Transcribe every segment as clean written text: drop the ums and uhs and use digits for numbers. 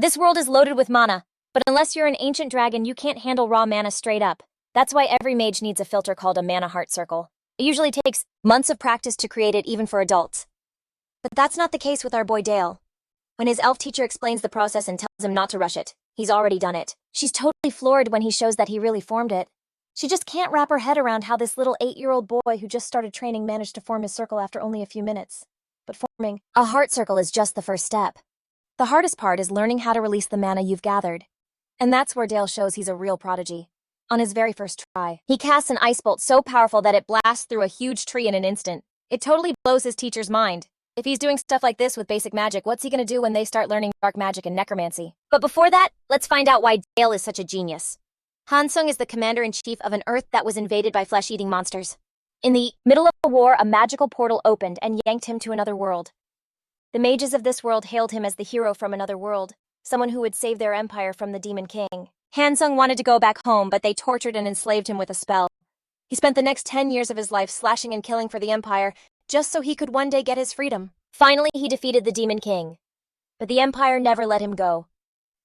This world is loaded with mana, but unless you're an ancient dragon, you can't handle raw mana straight up. That's why every mage needs a filter called a mana heart circle. It usually takes months of practice to create it, even for adults. But that's not the case with our boy Dale. When his elf teacher explains the process and tells him not to rush it, he's already done it. She's totally floored when he shows that he really formed it. She just can't wrap her head around how this little 8-year-old boy who just started training managed to form his circle after only a few minutes. But forming a heart circle is just the first step. The hardest part is learning how to release the mana you've gathered. And that's where Dale shows he's a real prodigy. On his very first try, he casts an ice bolt so powerful that it blasts through a huge tree in an instant. It totally blows his teacher's mind. If he's doing stuff like this with basic magic, what's he gonna do when they start learning dark magic and necromancy? But before that, let's find out why Dale is such a genius. Hansung is the commander-in-chief of an Earth that was invaded by flesh-eating monsters. In the middle of the war, a magical portal opened and yanked him to another world. The mages of this world hailed him as the hero from another world, someone who would save their empire from the Demon King. Hansung wanted to go back home, but they tortured and enslaved him with a spell. He spent the next 10 years of his life slashing and killing for the empire, just so he could one day get his freedom. Finally, he defeated the Demon King. But the empire never let him go.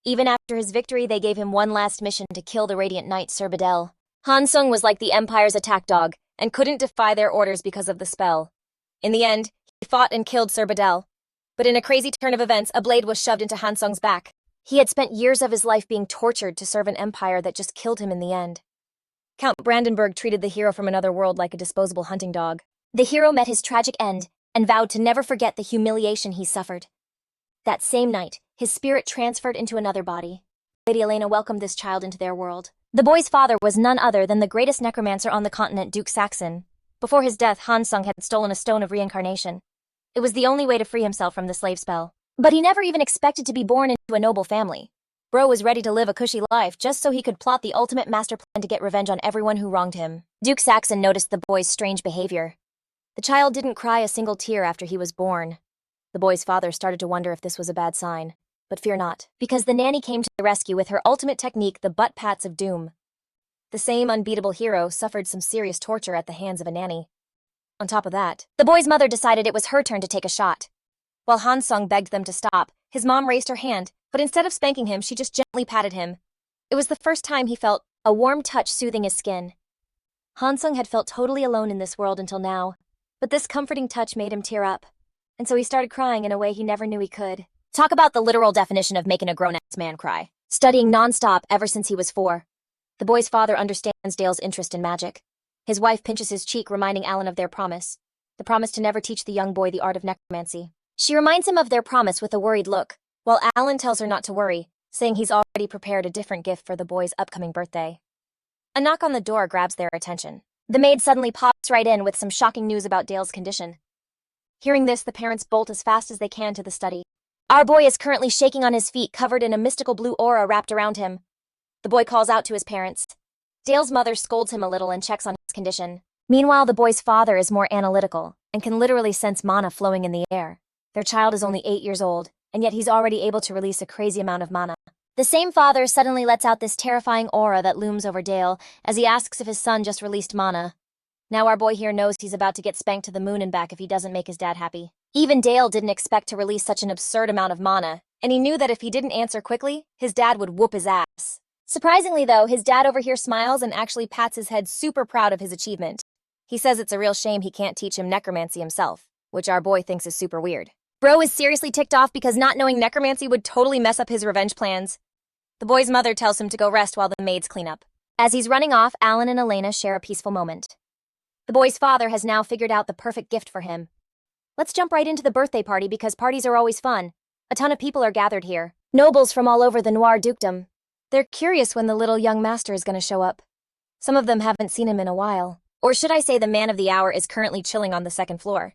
Even after his victory, they gave him one last mission to kill the Radiant Knight Sir Bedell. Hansung was like the empire's attack dog, and couldn't defy their orders because of the spell. In the end, he fought and killed Sir Bedell. But in a crazy turn of events, a blade was shoved into Hansung's back. He had spent years of his life being tortured to serve an empire that just killed him in the end. Count Brandenburg treated the hero from another world like a disposable hunting dog. The hero met his tragic end and vowed to never forget the humiliation he suffered. That same night, his spirit transferred into another body. Lady Elena welcomed this child into their world. The boy's father was none other than the greatest necromancer on the continent, Duke Saxon. Before his death, Hansung had stolen a stone of reincarnation. It was the only way to free himself from the slave spell. But he never even expected to be born into a noble family. Bro was ready to live a cushy life just so he could plot the ultimate master plan to get revenge on everyone who wronged him. Duke Saxon noticed the boy's strange behavior. The child didn't cry a single tear after he was born. The boy's father started to wonder if this was a bad sign. But fear not, because the nanny came to the rescue with her ultimate technique, the butt pats of doom. The same unbeatable hero suffered some serious torture at the hands of a nanny. On top of that, the boy's mother decided it was her turn to take a shot. While Hansung begged them to stop, his mom raised her hand, but instead of spanking him, she just gently patted him. It was the first time he felt a warm touch soothing his skin. Hansung had felt totally alone in this world until now, but this comforting touch made him tear up, and so he started crying in a way he never knew he could. Talk about the literal definition of making a grown-ass man cry. Studying non-stop ever since he was 4. The boy's father understands Dale's interest in magic. His wife pinches his cheek, reminding Alan of their promise. The promise to never teach the young boy the art of necromancy. She reminds him of their promise with a worried look, while Alan tells her not to worry, saying he's already prepared a different gift for the boy's upcoming birthday. A knock on the door grabs their attention. The maid suddenly pops right in with some shocking news about Dale's condition. Hearing this, the parents bolt as fast as they can to the study. Our boy is currently shaking on his feet, covered in a mystical blue aura wrapped around him. The boy calls out to his parents. Dale's mother scolds him a little and checks on his condition. Meanwhile, the boy's father is more analytical and can literally sense mana flowing in the air. Their child is only 8 years old, and yet he's already able to release a crazy amount of mana. The same father suddenly lets out this terrifying aura that looms over Dale as he asks if his son just released mana. Now our boy here knows he's about to get spanked to the moon and back if he doesn't make his dad happy. Even Dale didn't expect to release such an absurd amount of mana, and he knew that if he didn't answer quickly, his dad would whoop his ass. Surprisingly though, his dad over here smiles and actually pats his head, super proud of his achievement. He says it's a real shame he can't teach him necromancy himself, which our boy thinks is super weird. Bro is seriously ticked off because not knowing necromancy would totally mess up his revenge plans. The boy's mother tells him to go rest while the maids clean up. As he's running off, Alan and Elena share a peaceful moment. The boy's father has now figured out the perfect gift for him. Let's jump right into the birthday party because parties are always fun. A ton of people are gathered here. Nobles from all over the Noir Dukedom. They're curious when the little young master is going to show up. Some of them haven't seen him in a while. Or should I say the man of the hour is currently chilling on the second floor.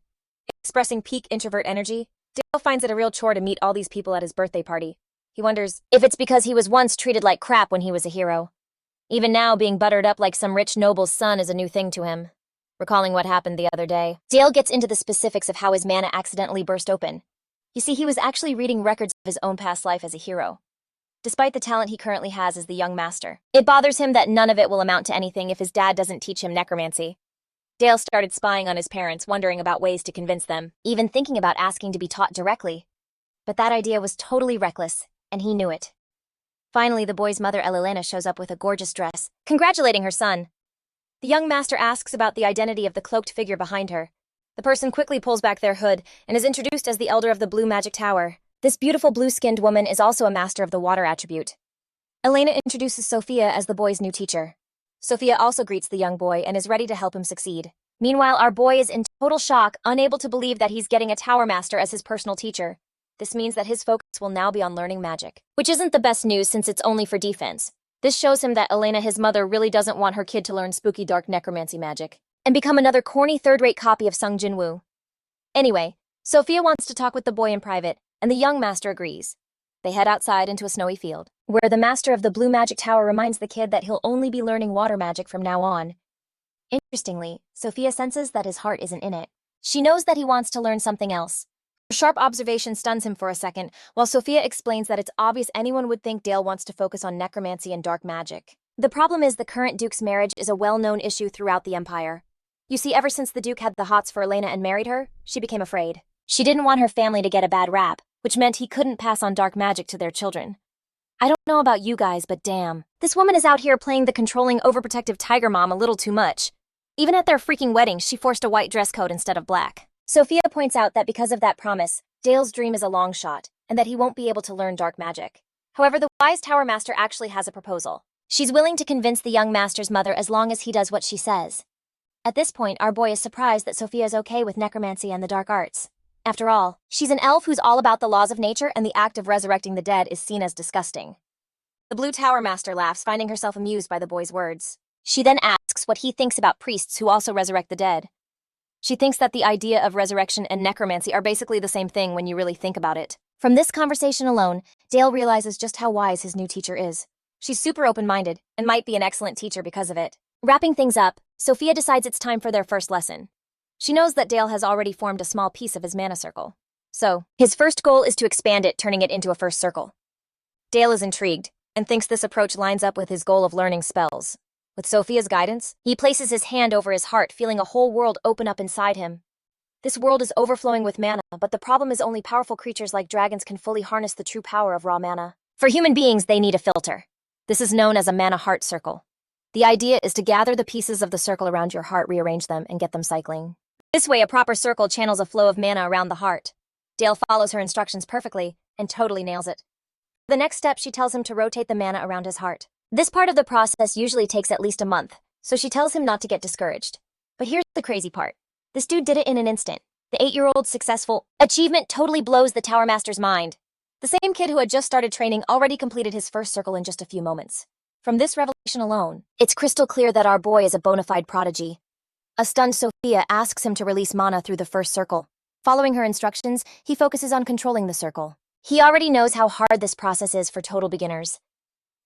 Expressing peak introvert energy, Dale finds it a real chore to meet all these people at his birthday party. He wonders if it's because he was once treated like crap when he was a hero. Even now, being buttered up like some rich noble's son is a new thing to him. Recalling what happened the other day, Dale gets into the specifics of how his mana accidentally burst open. You see, he was actually reading records of his own past life as a hero. Despite the talent he currently has as the young master, it bothers him that none of it will amount to anything if his dad doesn't teach him necromancy. Dale started spying on his parents, wondering about ways to convince them, even thinking about asking to be taught directly. But that idea was totally reckless. and he knew it. Finally, the boy's mother Elena shows up with a gorgeous dress, congratulating her son. The young master asks about the identity of the cloaked figure behind her. The person quickly pulls back their hood and is introduced as the elder of the Blue Magic Tower. This beautiful blue-skinned woman is also a master of the water attribute. Elena introduces Sophia as the boy's new teacher. Sophia also greets the young boy and is ready to help him succeed. Meanwhile, our boy is in total shock, unable to believe that he's getting a tower master as his personal teacher. This means that his focus will now be on learning magic, which isn't the best news since it's only for defense. This shows him that Elena, his mother, really doesn't want her kid to learn spooky dark necromancy magic and become another corny third-rate copy of Sung Jinwoo. Anyway, Sophia wants to talk with the boy in private, and the young master agrees. They head outside into a snowy field, where the master of the Blue Magic Tower reminds the kid that he'll only be learning water magic from now on. Interestingly, Sophia senses that his heart isn't in it. She knows that he wants to learn something else. Her sharp observation stuns him for a second, while Sophia explains that it's obvious anyone would think Dale wants to focus on necromancy and dark magic. The problem is the current Duke's marriage is a well-known issue throughout the Empire. You see, ever since the Duke had the hots for Elena and married her, she became afraid. She didn't want her family to get a bad rap, which meant he couldn't pass on dark magic to their children. I don't know about you guys, but damn. This woman is out here playing the controlling, overprotective tiger mom a little too much. Even at their freaking wedding, she forced a white dress code instead of black. Sophia points out that because of that promise, Dale's dream is a long shot, and that he won't be able to learn dark magic. However, the wise Tower Master actually has a proposal. She's willing to convince the young master's mother as long as he does what she says. At this point, our boy is surprised that Sophia is okay with necromancy and the dark arts. After all, she's an elf who's all about the laws of nature, and the act of resurrecting the dead is seen as disgusting. The Blue Tower Master laughs, finding herself amused by the boy's words. She then asks what he thinks about priests who also resurrect the dead. She thinks that the idea of resurrection and necromancy are basically the same thing when you really think about it. From this conversation alone, Dale realizes just how wise his new teacher is. She's super open-minded and might be an excellent teacher because of it. Wrapping things up, Sophia decides it's time for their first lesson. She knows that Dale has already formed a small piece of his mana circle. So, his first goal is to expand it, turning it into a first circle. Dale is intrigued and thinks this approach lines up with his goal of learning spells. With Sophia's guidance, he places his hand over his heart, feeling a whole world open up inside him. This world is overflowing with mana, but the problem is only powerful creatures like dragons can fully harness the true power of raw mana. For human beings, they need a filter. This is known as a mana heart circle. The idea is to gather the pieces of the circle around your heart, rearrange them, and get them cycling. This way, a proper circle channels a flow of mana around the heart. Dale follows her instructions perfectly and totally nails it. The next step, she tells him to rotate the mana around his heart. This part of the process usually takes at least a month, so she tells him not to get discouraged. But here's the crazy part. This dude did it in an instant. The 8-year-old's successful achievement totally blows the Tower Master's mind. The same kid who had just started training already completed his first circle in just a few moments. From this revelation alone, it's crystal clear that our boy is a bona fide prodigy. A stunned Sophia asks him to release mana through the first circle. Following her instructions, he focuses on controlling the circle. He already knows how hard this process is for total beginners.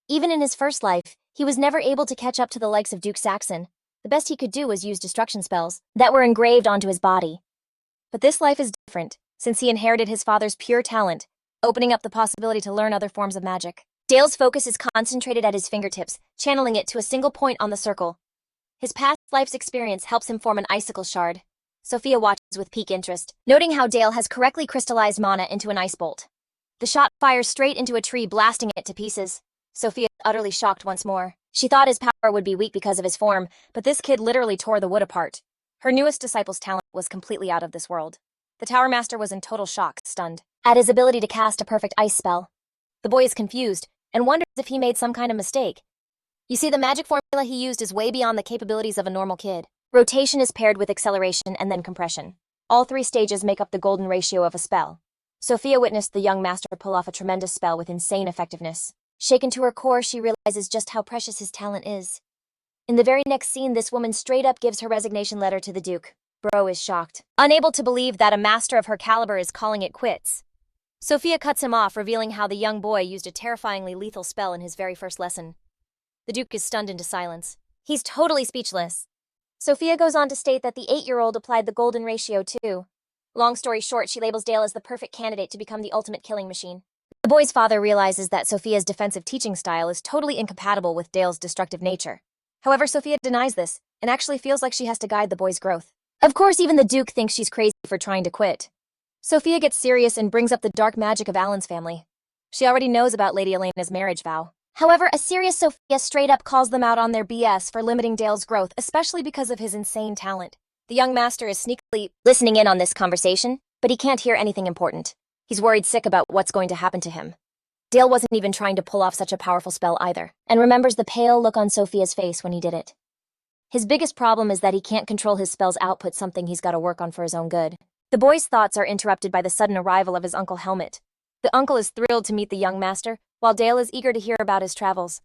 Even in his first life, he was never able to catch up to the likes of Duke Saxon. The best he could do was use destruction spells that were engraved onto his body. But this life is different, since he inherited his father's pure talent, opening up the possibility to learn other forms of magic. Dale's focus is concentrated at his fingertips, channeling it to a single point on the circle. His past life's experience helps him form an icicle shard. Sophia watches with pique interest, noting how Dale has correctly crystallized mana into an ice bolt. The shot fires straight into a tree, blasting it to pieces. Sophia is utterly shocked once more. She thought his power would be weak because of his form, but this kid literally tore the wood apart. Her newest disciple's talent was completely out of this world. The Tower Master was in total shock, stunned at his ability to cast a perfect ice spell. The boy is confused and wonders if he made some kind of mistake. You see, the magic formula he used is way beyond the capabilities of a normal kid. Rotation is paired with acceleration and then compression. All 3 stages make up the golden ratio of a spell. Sophia witnessed the young master pull off a tremendous spell with insane effectiveness. Shaken to her core, she realizes just how precious his talent is. In the very next scene, this woman straight up gives her resignation letter to the Duke. Bro is shocked, unable to believe that a master of her caliber is calling it quits. Sophia cuts him off, revealing how the young boy used a terrifyingly lethal spell in his very first lesson. The Duke is stunned into silence. He's totally speechless. Sophia goes on to state that the 8-year-old applied the golden ratio too. Long story short, she labels Dale as the perfect candidate to become the ultimate killing machine. The boy's father realizes that Sophia's defensive teaching style is totally incompatible with Dale's destructive nature. However, Sophia denies this and actually feels like she has to guide the boy's growth. Of course, even the Duke thinks she's crazy for trying to quit. Sophia gets serious and brings up the dark magic of Alan's family. She already knows about Lady Elena's marriage vow. However, a serious Sophia straight up calls them out on their BS for limiting Dale's growth, especially because of his insane talent. The young master is sneakily listening in on this conversation, but he can't hear anything important. He's worried sick about what's going to happen to him. Dale wasn't even trying to pull off such a powerful spell either, and remembers the pale look on Sophia's face when he did it. His biggest problem is that he can't control his spell's output, something he's got to work on for his own good. The boy's thoughts are interrupted by the sudden arrival of his uncle Helmet. The uncle is thrilled to meet the young master, while Dale is eager to hear about his travels.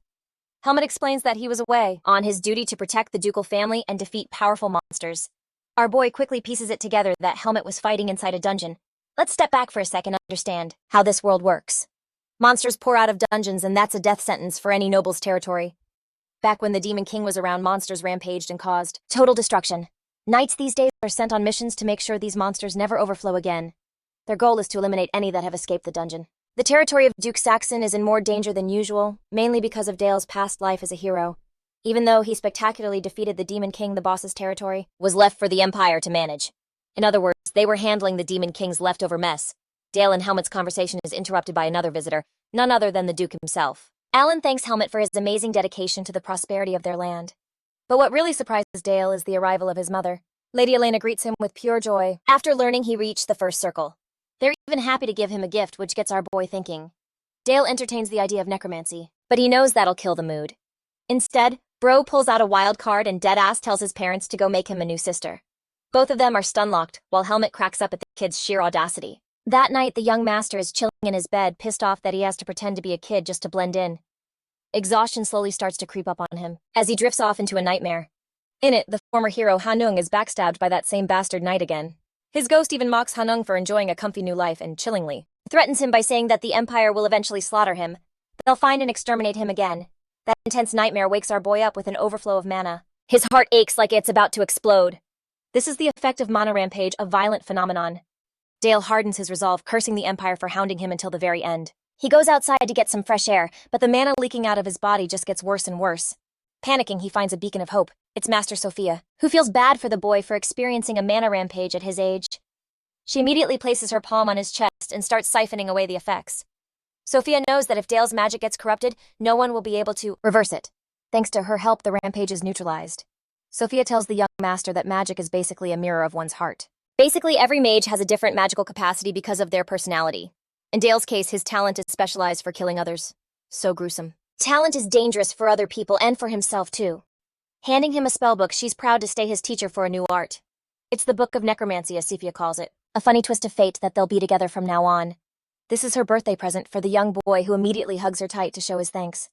Helmet explains that he was away on his duty to protect the ducal family and defeat powerful monsters. Our boy quickly pieces it together that Helmet was fighting inside a dungeon. Let's step back for a second and understand how this world works. Monsters pour out of dungeons, and that's a death sentence for any noble's territory. Back when the Demon King was around, monsters rampaged and caused total destruction. Knights these days are sent on missions to make sure these monsters never overflow again. Their goal is to eliminate any that have escaped the dungeon. The territory of Duke Saxon is in more danger than usual, mainly because of Dale's past life as a hero. Even though he spectacularly defeated the Demon King, the boss's territory was left for the Empire to manage. In other words, they were handling the Demon King's leftover mess. Dale and Helmet's conversation is interrupted by another visitor, none other than the Duke himself. Alan thanks Helmet for his amazing dedication to the prosperity of their land. But what really surprises Dale is the arrival of his mother. Lady Elena greets him with pure joy after learning he reached the first circle. They're even happy to give him a gift, which gets our boy thinking. Dale entertains the idea of necromancy, but he knows that'll kill the mood. Instead, Bro pulls out a wild card and deadass tells his parents to go make him a new sister. Both of them are stun-locked, while Helmet cracks up at the kid's sheer audacity. That night, the young master is chilling in his bed, pissed off that he has to pretend to be a kid just to blend in. Exhaustion slowly starts to creep up on him, as he drifts off into a nightmare. In it, the former hero Hansung is backstabbed by that same bastard knight again. His ghost even mocks Hansung for enjoying a comfy new life and, chillingly, threatens him by saying that the Empire will eventually slaughter him. They'll find and exterminate him again. That intense nightmare wakes our boy up with an overflow of mana. His heart aches like it's about to explode. This is the effect of mana rampage, a violent phenomenon. Dale hardens his resolve, cursing the Empire for hounding him until the very end. He goes outside to get some fresh air, but the mana leaking out of his body just gets worse and worse. Panicking, he finds a beacon of hope. It's Master Sophia, who feels bad for the boy for experiencing a mana rampage at his age. She immediately places her palm on his chest and starts siphoning away the effects. Sophia knows that if Dale's magic gets corrupted, no one will be able to reverse it. Thanks to her help, the rampage is neutralized. Sophia tells the young master that magic is basically a mirror of one's heart. Basically, every mage has a different magical capacity because of their personality. In Dale's case, his talent is specialized for killing others. So gruesome. Talent is dangerous for other people and for himself, too. Handing him a spellbook, she's proud to stay his teacher for a new art. It's the Book of Necromancy, as Sophia calls it. A funny twist of fate that they'll be together from now on. This is her birthday present for the young boy, who immediately hugs her tight to show his thanks.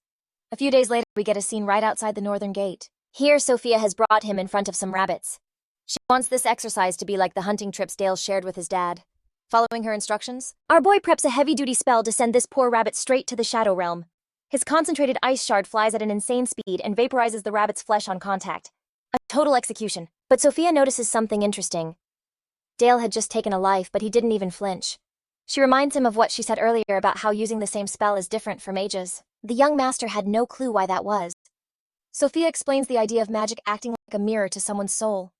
A few days later, we get a scene right outside the northern gate. Here, Sophia has brought him in front of some rabbits. She wants this exercise to be like the hunting trips Dale shared with his dad. Following her instructions, our boy preps a heavy-duty spell to send this poor rabbit straight to the Shadow Realm. His concentrated ice shard flies at an insane speed and vaporizes the rabbit's flesh on contact. A total execution. But Sophia notices something interesting. Dale had just taken a life, but he didn't even flinch. She reminds him of what she said earlier about how using the same spell is different for mages. The young master had no clue why that was. Sophia explains the idea of magic acting like a mirror to someone's soul.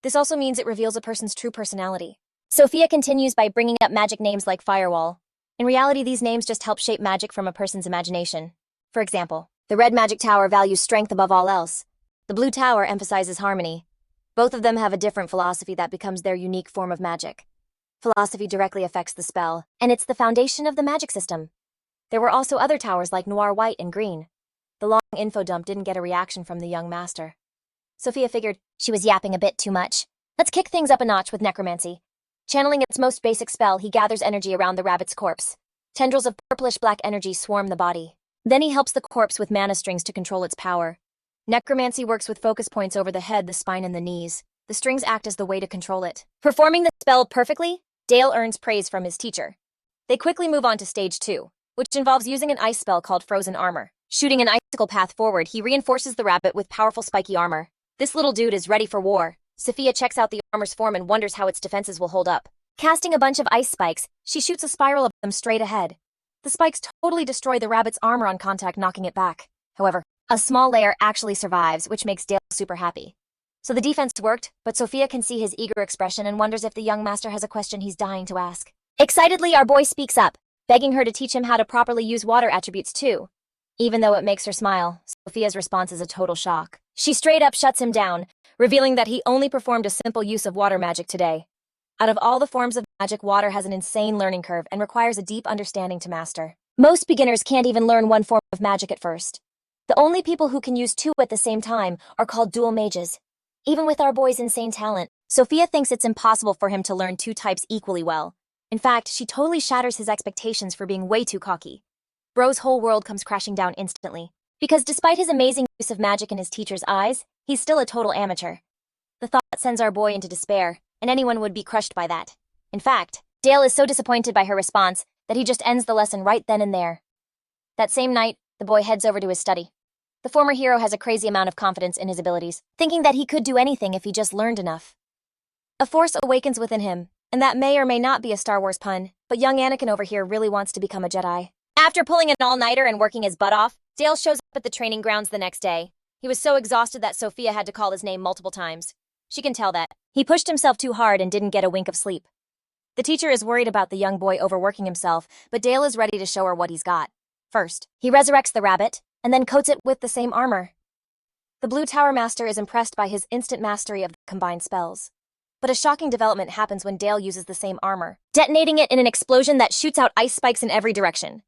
This also means it reveals a person's true personality. Sophia continues by bringing up magic names like Firewall. In reality, these names just help shape magic from a person's imagination. For example, the red magic tower values strength above all else. The blue tower emphasizes harmony. Both of them have a different philosophy that becomes their unique form of magic. Philosophy directly affects the spell, and it's the foundation of the magic system. There were also other towers like Noir White and Green. The long info dump didn't get a reaction from the young master. Sophia figured she was yapping a bit too much. Let's kick things up a notch with necromancy. Channeling its most basic spell, he gathers energy around the rabbit's corpse. Tendrils of purplish-black energy swarm the body. Then he helps the corpse with mana strings to control its power. Necromancy works with focus points over the head, the spine, and the knees. The strings act as the way to control it. Performing the spell perfectly, Dale earns praise from his teacher. They quickly move on to stage 2, which involves using an ice spell called Frozen Armor. Shooting an icicle path forward, he reinforces the rabbit with powerful spiky armor. This little dude is ready for war. Sophia checks out the armor's form and wonders how its defenses will hold up. Casting a bunch of ice spikes, she shoots a spiral of them straight ahead. The spikes totally destroy the rabbit's armor on contact, knocking it back. However, a small layer actually survives, which makes Dale super happy. So the defense worked, but Sophia can see his eager expression and wonders if the young master has a question he's dying to ask. Excitedly, our boy speaks up. begging her to teach him how to properly use water attributes too. Even though it makes her smile, Sophia's response is a total shock. She straight up shuts him down, revealing that he only performed a simple use of water magic today. Out of all the forms of magic, water has an insane learning curve and requires a deep understanding to master. Most beginners can't even learn one form of magic at first. The only people who can use two at the same time are called dual mages. Even with our boy's insane talent, Sophia thinks it's impossible for him to learn two types equally well. In fact, she totally shatters his expectations for being way too cocky. Bro's whole world comes crashing down instantly. Because despite his amazing use of magic in his teacher's eyes, he's still a total amateur. The thought sends our boy into despair, and anyone would be crushed by that. In fact, Dale is so disappointed by her response that he just ends the lesson right then and there. That same night, the boy heads over to his study. The former hero has a crazy amount of confidence in his abilities, thinking that he could do anything if he just learned enough. A force awakens within him, and that may or may not be a Star Wars pun, but young Anakin over here really wants to become a Jedi. After pulling an all-nighter and working his butt off, Dale shows up at the training grounds the next day. He was so exhausted that Sophia had to call his name multiple times. She can tell that. He pushed himself too hard and didn't get a wink of sleep. The teacher is worried about the young boy overworking himself, but Dale is ready to show her what he's got. First, he resurrects the rabbit, and then coats it with the same armor. The Blue Tower Master is impressed by his instant mastery of the combined spells. But a shocking development happens when Dale uses the same armor, detonating it in an explosion that shoots out ice spikes in every direction.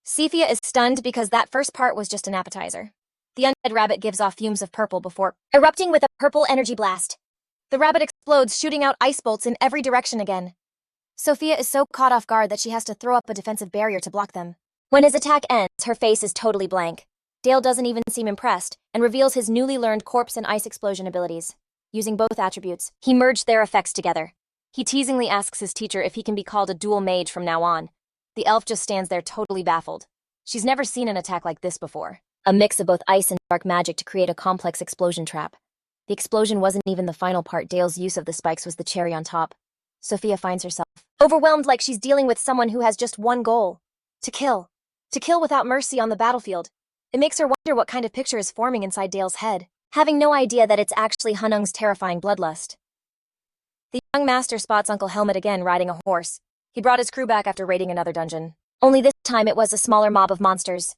Sophia is stunned because that first part was just an appetizer. The undead rabbit gives off fumes of purple before erupting with a purple energy blast. The rabbit explodes, shooting out ice bolts in every direction again. Sophia is so caught off guard that she has to throw up a defensive barrier to block them. When his attack ends, her face is totally blank. Dale doesn't even seem impressed, and reveals his newly learned corpse and ice explosion abilities. Using both attributes, he merged their effects together. He teasingly asks his teacher if he can be called a dual mage from now on. The elf just stands there totally baffled. She's never seen an attack like this before. A mix of both ice and dark magic to create a complex explosion trap. The explosion wasn't even the final part. Dale's use of the spikes was the cherry on top. Sophia finds herself overwhelmed, like she's dealing with someone who has just one goal. To kill. To kill without mercy on the battlefield. It makes her wonder what kind of picture is forming inside Dale's head, having no idea that it's actually Hansung's terrifying bloodlust. The young master spots Uncle Helmet again riding a horse. He brought his crew back after raiding another dungeon. Only this time it was a smaller mob of monsters.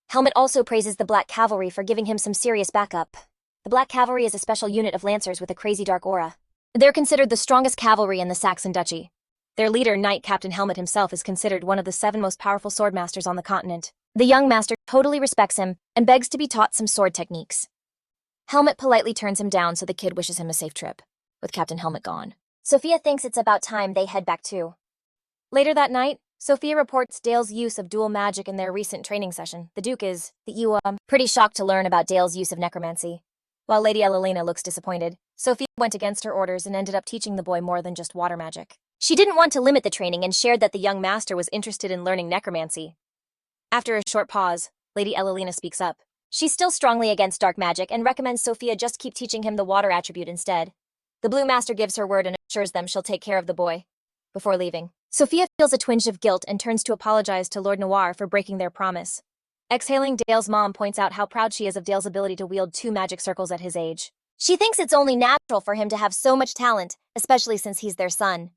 Helmet also praises the Black Cavalry for giving him some serious backup. The Black Cavalry is a special unit of lancers with a crazy dark aura. They're considered the strongest cavalry in the Saxon Duchy. Their leader, Knight Captain Helmet himself, is considered one of the 7 most powerful swordmasters on the continent. The young master totally respects him and begs to be taught some sword techniques. Helmet politely turns him down, so the kid wishes him a safe trip. With Captain Helmet gone, Sophia thinks it's about time they head back too. Later that night, Sophia reports Dale's use of dual magic in their recent training session. The Duke is, pretty shocked to learn about Dale's use of necromancy. While Lady Elena looks disappointed, Sophia went against her orders and ended up teaching the boy more than just water magic. She didn't want to limit the training and shared that the young master was interested in learning necromancy. After a short pause, Lady Elena speaks up. She's still strongly against dark magic and recommends Sophia just keep teaching him the water attribute instead. The Blue Master gives her word and assures them she'll take care of the boy. Before leaving, Sophia feels a twinge of guilt and turns to apologize to Lord Noir for breaking their promise. Exhaling, Dale's mom points out how proud she is of Dale's ability to wield 2 magic circles at his age. She thinks it's only natural for him to have so much talent, especially since he's their son.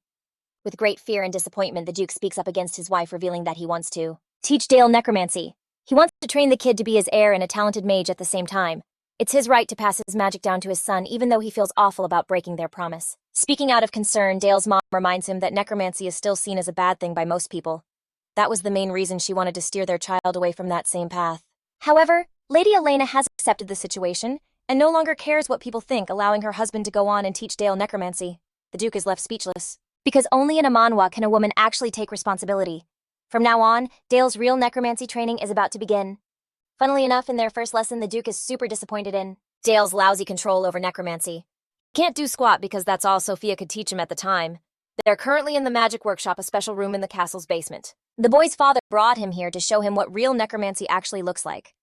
With great fear and disappointment, the Duke speaks up against his wife, revealing that he wants to teach Dale necromancy. He wants to train the kid to be his heir and a talented mage at the same time. It's his right to pass his magic down to his son, even though he feels awful about breaking their promise. Speaking out of concern, Dale's mom reminds him that necromancy is still seen as a bad thing by most people. That was the main reason she wanted to steer their child away from that same path. However, Lady Elena has accepted the situation and no longer cares what people think, allowing her husband to go on and teach Dale necromancy. The Duke is left speechless. Because only in a manhwa can a woman actually take responsibility. From now on, Dale's real necromancy training is about to begin. Funnily enough, in their first lesson, the Duke is super disappointed in Dale's lousy control over necromancy. Can't do squat because that's all Sophia could teach him at the time. They're currently in the magic workshop, a special room in the castle's basement. The boy's father brought him here to show him what real necromancy actually looks like.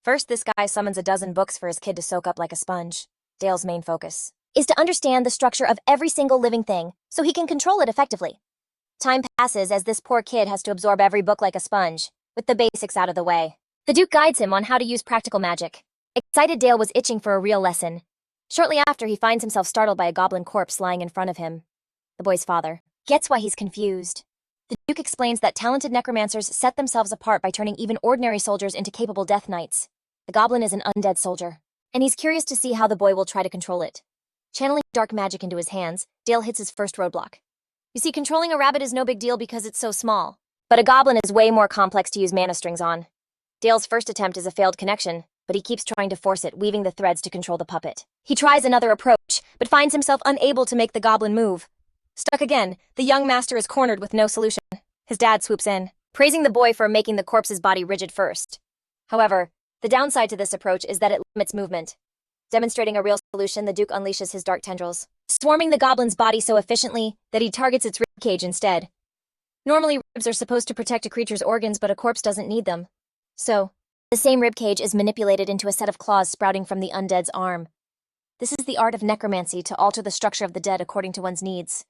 First, this guy summons a dozen books for his kid to soak up like a sponge. Dale's main focus is to understand the structure of every single living thing so he can control it effectively. Time passes as this poor kid has to absorb every book like a sponge, with the basics out of the way. The Duke guides him on how to use practical magic. Excited Dale was itching for a real lesson. Shortly after, he finds himself startled by a goblin corpse lying in front of him. The boy's father gets why he's confused. The Duke explains that talented necromancers set themselves apart by turning even ordinary soldiers into capable death knights. The goblin is an undead soldier, and he's curious to see how the boy will try to control it. Channeling dark magic into his hands, Dale hits his first roadblock. You see, controlling a rabbit is no big deal because it's so small. But a goblin is way more complex to use mana strings on. Dale's first attempt is a failed connection, but he keeps trying to force it, weaving the threads to control the puppet. He tries another approach, but finds himself unable to make the goblin move. Stuck again, the young master is cornered with no solution. His dad swoops in, praising the boy for making the corpse's body rigid first. However, the downside to this approach is that it limits movement. Demonstrating a real solution, the Duke unleashes his dark tendrils, swarming the goblin's body so efficiently that he targets its ribcage instead. Normally, ribs are supposed to protect a creature's organs, but a corpse doesn't need them. So, the same ribcage is manipulated into a set of claws sprouting from the undead's arm. This is the art of necromancy, to alter the structure of the dead according to one's needs.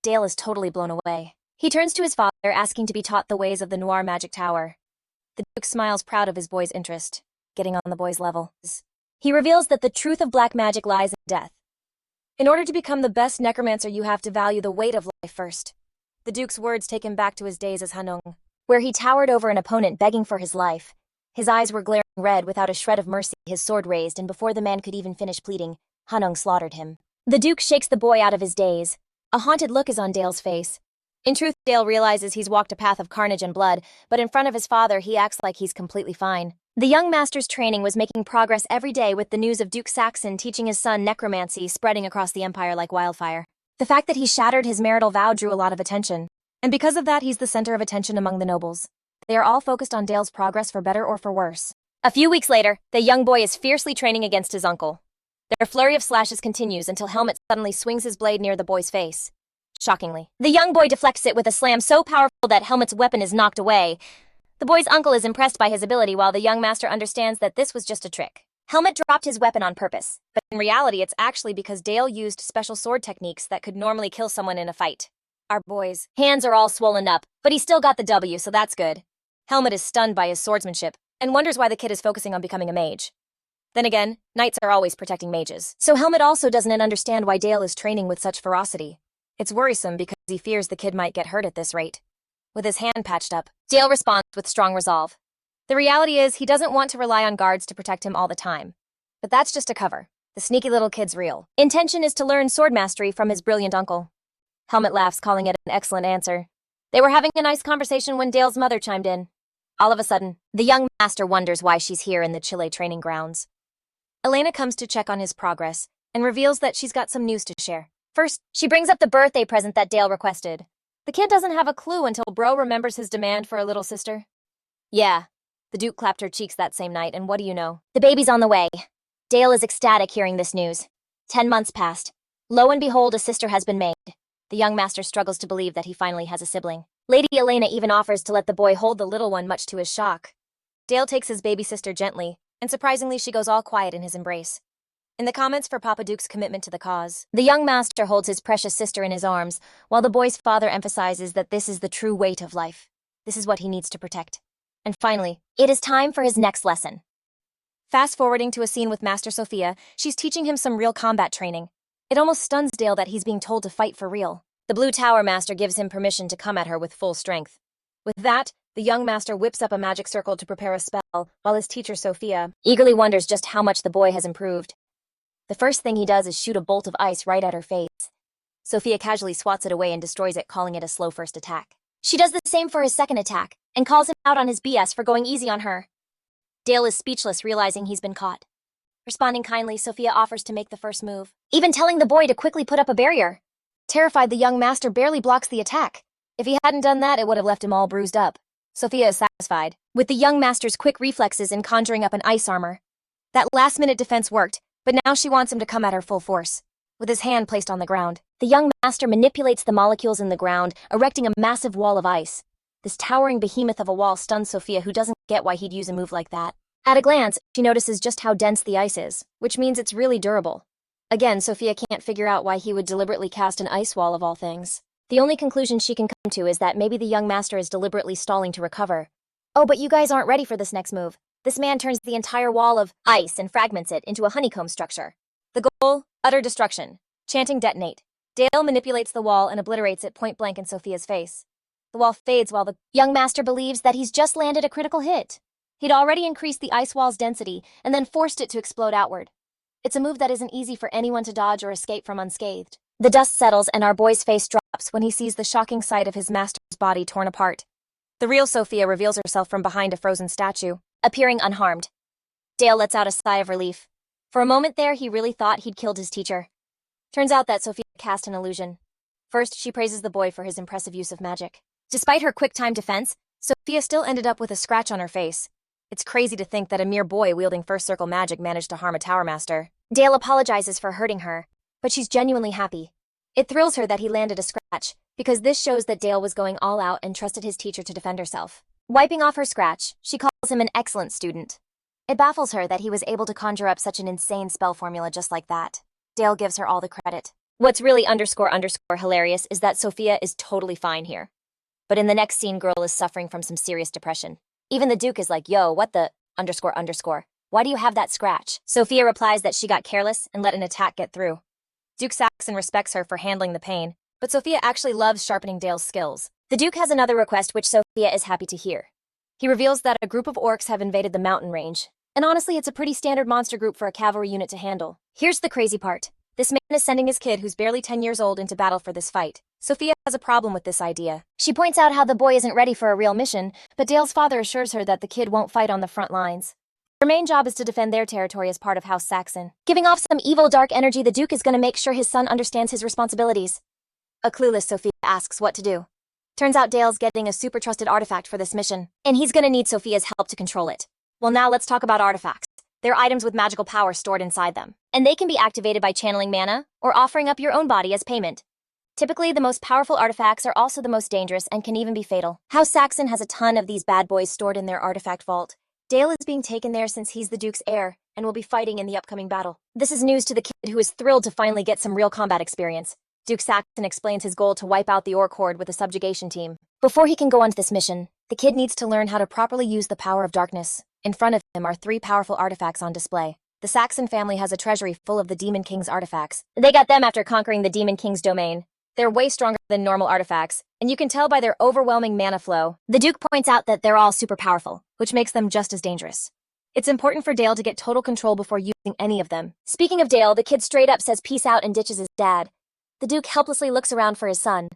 Dale is totally blown away. He turns to his father, asking to be taught the ways of the Noir Magic Tower. The Duke smiles, proud of his boy's interest, getting on the boy's level. He reveals that the truth of black magic lies in death. In order to become the best necromancer, you have to value the weight of life first. The Duke's words take him back to his days as Hansung, where he towered over an opponent begging for his life. His eyes were glaring red without a shred of mercy, his sword raised, and before the man could even finish pleading, Hansung slaughtered him. The Duke shakes the boy out of his daze. A haunted look is on Dale's face. In truth, Dale realizes he's walked a path of carnage and blood, but in front of his father, he acts like he's completely fine. The young master's training was making progress every day, with the news of Duke Saxon teaching his son necromancy spreading across the empire like wildfire. The fact that he shattered his marital vow drew a lot of attention, and because of that, he's the center of attention among the nobles. They are all focused on Dale's progress, for better or for worse. A few weeks later, the young boy is fiercely training against his uncle. Their flurry of slashes continues until Helmet suddenly swings his blade near the boy's face. Shockingly, the young boy deflects it with a slam so powerful that Helmet's weapon is knocked away. The boy's uncle is impressed by his ability, while the young master understands that this was just a trick. Helmet dropped his weapon on purpose, but in reality it's actually because Dale used special sword techniques that could normally kill someone in a fight. Our boy's hands are all swollen up, but he still got the W, so that's good. Helmet is stunned by his swordsmanship, and wonders why the kid is focusing on becoming a mage. Then again, knights are always protecting mages, so Helmet also doesn't understand why Dale is training with such ferocity. It's worrisome because he fears the kid might get hurt at this rate. With his hand patched up, Dale responds with strong resolve. The reality is, he doesn't want to rely on guards to protect him all the time. But that's just a cover. The sneaky little kid's real intention is to learn sword mastery from his brilliant uncle. Helmet laughs, calling it an excellent answer. They were having a nice conversation when Dale's mother chimed in. All of a sudden, the young master wonders why she's here in the Chile training grounds. Elena comes to check on his progress, and reveals that she's got some news to share. First, she brings up the birthday present that Dale requested. The kid doesn't have a clue until Bro remembers his demand for a little sister. Yeah. The Duke clapped her cheeks that same night, and what do you know? The baby's on the way. Dale is ecstatic hearing this news. 10 months passed. Lo and behold, a sister has been made. The young master struggles to believe that he finally has a sibling. Lady Elena even offers to let the boy hold the little one, much to his shock. Dale takes his baby sister gently, and surprisingly she goes all quiet in his embrace. In the comments for Papa Duke's commitment to the cause, the young master holds his precious sister in his arms, while the boy's father emphasizes that this is the true weight of life. This is what he needs to protect. And finally, it is time for his next lesson. Fast-forwarding to a scene with Master Sophia, she's teaching him some real combat training. It almost stuns Dale that he's being told to fight for real. The Blue Tower Master gives him permission to come at her with full strength. With that, the young master whips up a magic circle to prepare a spell, while his teacher Sophia eagerly wonders just how much the boy has improved. The first thing he does is shoot a bolt of ice right at her face. Sophia casually swats it away and destroys it, calling it a slow first attack. She does the same for his second attack, and calls him out on his BS for going easy on her. Dale is speechless, realizing he's been caught. Responding kindly, Sophia offers to make the first move, even telling the boy to quickly put up a barrier. Terrified, the young master barely blocks the attack. If he hadn't done that, it would have left him all bruised up. Sophia is satisfied with the young master's quick reflexes in conjuring up an ice armor. That last-minute defense worked, but now she wants him to come at her full force. With his hand placed on the ground, the young master manipulates the molecules in the ground, erecting a massive wall of ice. This towering behemoth of a wall stuns Sophia, who doesn't get why he'd use a move like that. At a glance, she notices just how dense the ice is, which means it's really durable. Again, Sophia can't figure out why he would deliberately cast an ice wall of all things. The only conclusion she can come to is that maybe the young master is deliberately stalling to recover. Oh, but you guys aren't ready for this next move. This man turns the entire wall of ice and fragments it into a honeycomb structure. The goal? Utter destruction. Chanting detonate. Dale manipulates the wall and obliterates it point blank in Sophia's face. The wall fades while the young master believes that he's just landed a critical hit. He'd already increased the ice wall's density and then forced it to explode outward. It's a move that isn't easy for anyone to dodge or escape from unscathed. The dust settles and our boy's face drops when he sees the shocking sight of his master's body torn apart. The real Sophia reveals herself from behind a frozen statue, appearing unharmed. Dale lets out a sigh of relief. For a moment there, he really thought he'd killed his teacher. Turns out that Sophia cast an illusion. First, she praises the boy for his impressive use of magic. Despite her quick-time defense, Sophia still ended up with a scratch on her face. It's crazy to think that a mere boy wielding first circle magic managed to harm a tower master. Dale apologizes for hurting her, but she's genuinely happy. It thrills her that he landed a scratch, because this shows that Dale was going all out and trusted his teacher to defend herself. Wiping off her scratch, she calls him an excellent student. It baffles her that he was able to conjure up such an insane spell formula just like that. Dale gives her all the credit. What's really underscore hilarious is that Sophia is totally fine here. But in the next scene, girl is suffering from some serious depression. Even the Duke is like, yo, what the underscore. Why do you have that scratch? Sophia replies that she got careless and let an attack get through. Duke Saxon respects her for handling the pain, but Sophia actually loves sharpening Dale's skills. The Duke has another request which Sophia is happy to hear. He reveals that a group of orcs have invaded the mountain range. And honestly, it's a pretty standard monster group for a cavalry unit to handle. Here's the crazy part. This man is sending his kid who's barely 10 years old into battle for this fight. Sophia has a problem with this idea. She points out how the boy isn't ready for a real mission, but Dale's father assures her that the kid won't fight on the front lines. Their main job is to defend their territory as part of House Saxon. Giving off some evil dark energy, the Duke is going to make sure his son understands his responsibilities. A clueless Sophia asks what to do. Turns out Dale's getting a super trusted artifact for this mission, and he's going to need Sophia's help to control it. Well, now let's talk about artifacts. They're items with magical power stored inside them, and they can be activated by channeling mana or offering up your own body as payment. Typically, the most powerful artifacts are also the most dangerous and can even be fatal. House Saxon has a ton of these bad boys stored in their artifact vault. Dale is being taken there since he's the Duke's heir and will be fighting in the upcoming battle. This is news to the kid who is thrilled to finally get some real combat experience. Duke Saxon explains his goal to wipe out the orc horde with a subjugation team. Before he can go on to this mission, the kid needs to learn how to properly use the power of darkness. In front of him are 3 powerful artifacts on display. The Saxon family has a treasury full of the Demon King's artifacts. They got them after conquering the Demon King's domain. They're way stronger than normal artifacts, and you can tell by their overwhelming mana flow. The Duke points out that they're all super powerful, which makes them just as dangerous. It's important for Dale to get total control before using any of them. Speaking of Dale, the kid straight up says peace out and ditches his dad. The Duke helplessly looks around for his son.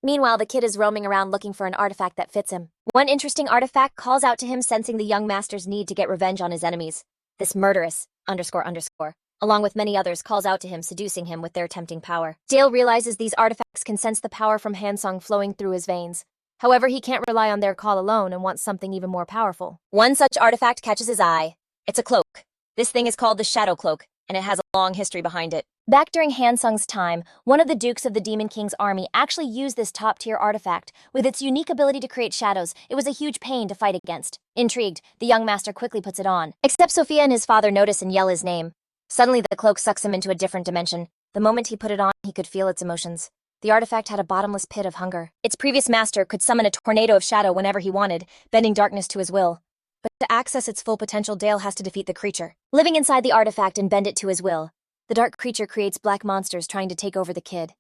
Meanwhile, the kid is roaming around looking for an artifact that fits him. One interesting artifact calls out to him, sensing the young master's need to get revenge on his enemies. This murderous underscore, along with many others, calls out to him, seducing him with their tempting power. Dale realizes these artifacts can sense the power from Hansung flowing through his veins. However, he can't rely on their call alone and wants something even more powerful. One such artifact catches his eye. It's a cloak. This thing is called the Shadow Cloak, and it has a long history behind it. Back during Hansung's time, one of the dukes of the Demon King's army actually used this top-tier artifact. With its unique ability to create shadows, it was a huge pain to fight against. Intrigued, the young master quickly puts it on. Except Sophia and his father notice and yell his name. Suddenly, the cloak sucks him into a different dimension. The moment he put it on, he could feel its emotions. The artifact had a bottomless pit of hunger. Its previous master could summon a tornado of shadow whenever he wanted, bending darkness to his will. But to access its full potential, Dale has to defeat the creature. Living inside the artifact and bend it to his will, the dark creature creates black monsters trying to take over the kid.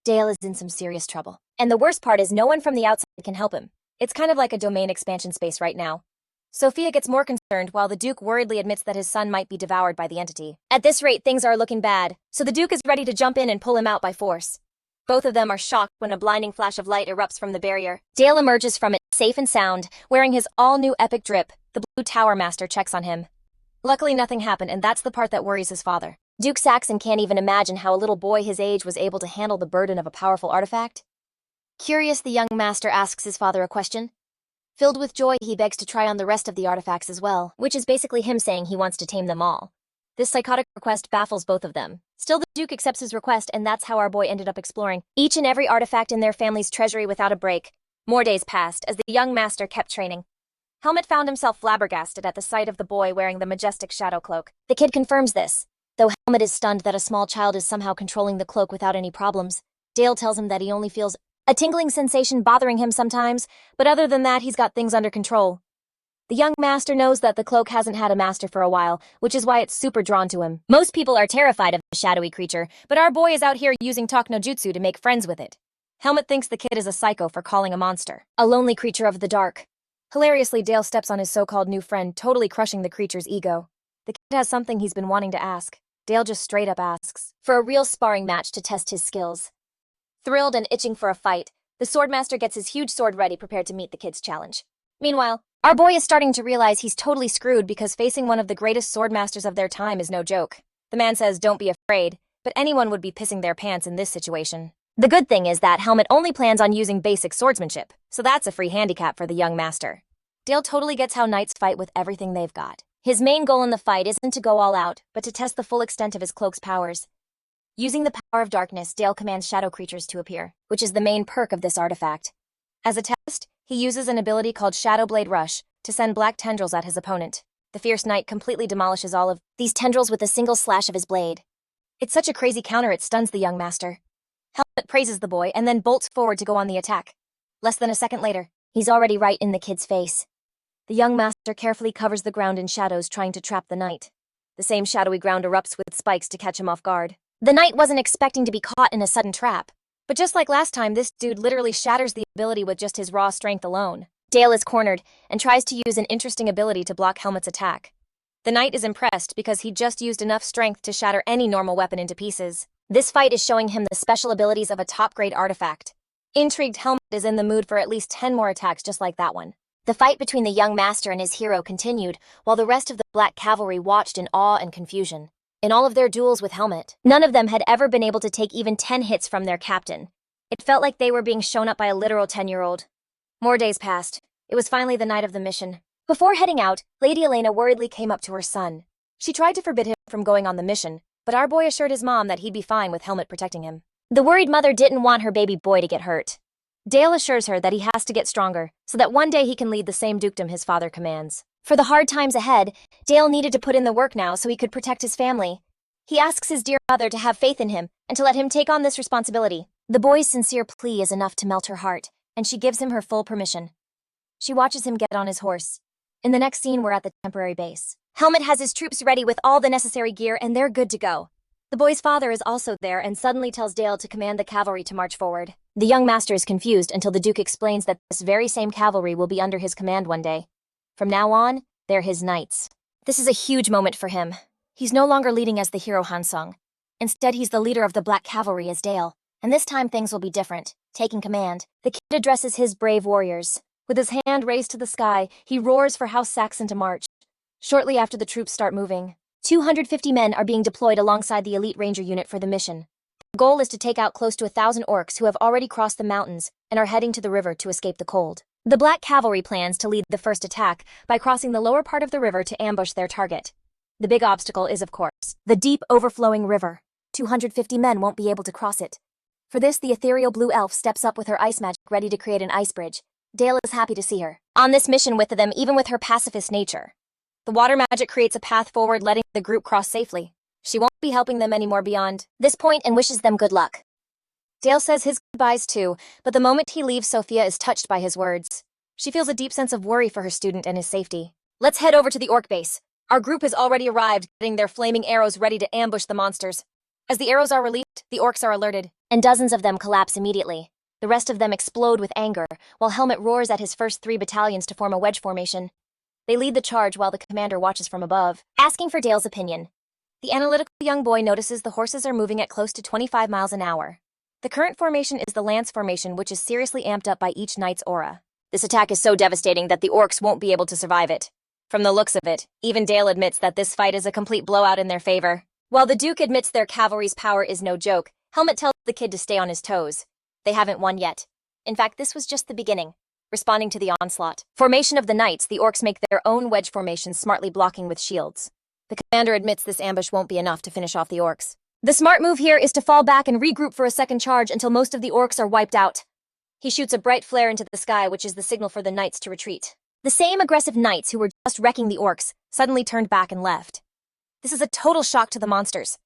Dale is in some serious trouble. And the worst part is no one from the outside can help him. It's kind of like a domain expansion space right now. Sophia gets more concerned while the Duke worriedly admits that his son might be devoured by the entity. At this rate, things are looking bad, so the Duke is ready to jump in and pull him out by force. Both of them are shocked when a blinding flash of light erupts from the barrier. Dale emerges from it safe and sound, wearing his all-new epic drip. The Blue Tower Master checks on him. Luckily, nothing happened, and that's the part that worries his father. Duke Saxon can't even imagine how a little boy his age was able to handle the burden of a powerful artifact. Curious, the young master asks his father a question. Filled with joy, he begs to try on the rest of the artifacts as well, which is basically him saying he wants to tame them all. This psychotic request baffles both of them. Still, the Duke accepts his request, and that's how our boy ended up exploring each and every artifact in their family's treasury without a break. More days passed as the young master kept training. Helmet found himself flabbergasted at the sight of the boy wearing the majestic shadow cloak. The kid confirms this. Though Helmet is stunned that a small child is somehow controlling the cloak without any problems, Dale tells him that he only feels a tingling sensation bothering him sometimes, but other than that, he's got things under control. The young master knows that the cloak hasn't had a master for a while, which is why it's super drawn to him. Most people are terrified of the shadowy creature, but our boy is out here using talk no jutsu to make friends with it. Helmet thinks the kid is a psycho for calling a monster, a lonely creature of the dark. Hilariously, Dale steps on his so-called new friend, totally crushing the creature's ego. The kid has something he's been wanting to ask. Dale just straight up asks for a real sparring match to test his skills. Thrilled and itching for a fight, the swordmaster gets his huge sword ready, prepared to meet the kid's challenge. Meanwhile, our boy is starting to realize he's totally screwed because facing one of the greatest swordmasters of their time is no joke. The man says, "Don't be afraid," but anyone would be pissing their pants in this situation. The good thing is that Helmet only plans on using basic swordsmanship, so that's a free handicap for the young master. Dale totally gets how knights fight with everything they've got. His main goal in the fight isn't to go all out, but to test the full extent of his cloak's powers. Using the power of darkness, Dale commands shadow creatures to appear, which is the main perk of this artifact. As a test, he uses an ability called Shadow Blade Rush to send black tendrils at his opponent. The fierce knight completely demolishes all of these tendrils with a single slash of his blade. It's such a crazy counter it stuns the young master. Helmet praises the boy and then bolts forward to go on the attack. Less than a second later, he's already right in the kid's face. The young master carefully covers the ground in shadows, trying to trap the knight. The same shadowy ground erupts with spikes to catch him off guard. The knight wasn't expecting to be caught in a sudden trap, but just like last time, this dude literally shatters the ability with just his raw strength alone. Dale is cornered and tries to use an interesting ability to block Helmet's attack. The knight is impressed because he just used enough strength to shatter any normal weapon into pieces. This fight is showing him the special abilities of a top-grade artifact. Intrigued, Helmet is in the mood for at least 10 more attacks just like that one. The fight between the young master and his hero continued, while the rest of the Black Cavalry watched in awe and confusion. In all of their duels with Helmet, none of them had ever been able to take even 10 hits from their captain. It felt like they were being shown up by a literal 10-year-old. More days passed. It was finally the night of the mission. Before heading out, Lady Elena worriedly came up to her son. She tried to forbid him from going on the mission, but our boy assured his mom that he'd be fine with Helmet protecting him. The worried mother didn't want her baby boy to get hurt. Dale assures her that he has to get stronger, so that one day he can lead the same dukedom his father commands. For the hard times ahead, Dale needed to put in the work now so he could protect his family. He asks his dear mother to have faith in him and to let him take on this responsibility. The boy's sincere plea is enough to melt her heart, and she gives him her full permission. She watches him get on his horse. In the next scene, we're at the temporary base. Helmet has his troops ready with all the necessary gear, and they're good to go. The boy's father is also there and suddenly tells Dale to command the cavalry to march forward. The young master is confused until the Duke explains that this very same cavalry will be under his command one day. From now on, they're his knights. This is a huge moment for him. He's no longer leading as the hero Hansung. Instead, he's the leader of the Black Cavalry as Dale. And this time things will be different. Taking command, the kid addresses his brave warriors. With his hand raised to the sky, he roars for House Saxon to march. Shortly after the troops start moving, 250 men are being deployed alongside the elite ranger unit for the mission. The goal is to take out close to 1,000 orcs who have already crossed the mountains and are heading to the river to escape the cold. The Black Cavalry plans to lead the first attack by crossing the lower part of the river to ambush their target. The big obstacle is, of course, the deep, overflowing river. 250 men won't be able to cross it. For this, the ethereal blue elf steps up with her ice magic ready to create an ice bridge. Dale is happy to see her on this mission with them, even with her pacifist nature. The water magic creates a path forward, letting the group cross safely. She won't be helping them anymore beyond this point and wishes them good luck. Dale says his goodbyes too, but the moment he leaves, Sophia is touched by his words. She feels a deep sense of worry for her student and his safety. Let's head over to the orc base. Our group has already arrived, getting their flaming arrows ready to ambush the monsters. As the arrows are released, the orcs are alerted, and dozens of them collapse immediately. The rest of them explode with anger, while Helmet roars at his first 3 battalions to form a wedge formation. They lead the charge while the commander watches from above, asking for Dale's opinion. The analytical young boy notices the horses are moving at close to 25 miles an hour. The current formation is the lance formation, which is seriously amped up by each knight's aura. This attack is so devastating that the orcs won't be able to survive it. From the looks of it, even Dale admits that this fight is a complete blowout in their favor. While the Duke admits their cavalry's power is no joke, Helmet tells the kid to stay on his toes. They haven't won yet. In fact, this was just the beginning. Responding to the onslaught formation of the knights, the orcs make their own wedge formation, smartly blocking with shields. The commander admits this ambush won't be enough to finish off the orcs. The smart move here is to fall back and regroup for a second charge until most of the orcs are wiped out. He shoots a bright flare into the sky, which is the signal for the knights to retreat. The same aggressive knights who were just wrecking the orcs suddenly turned back and left. This is a total shock to the monsters.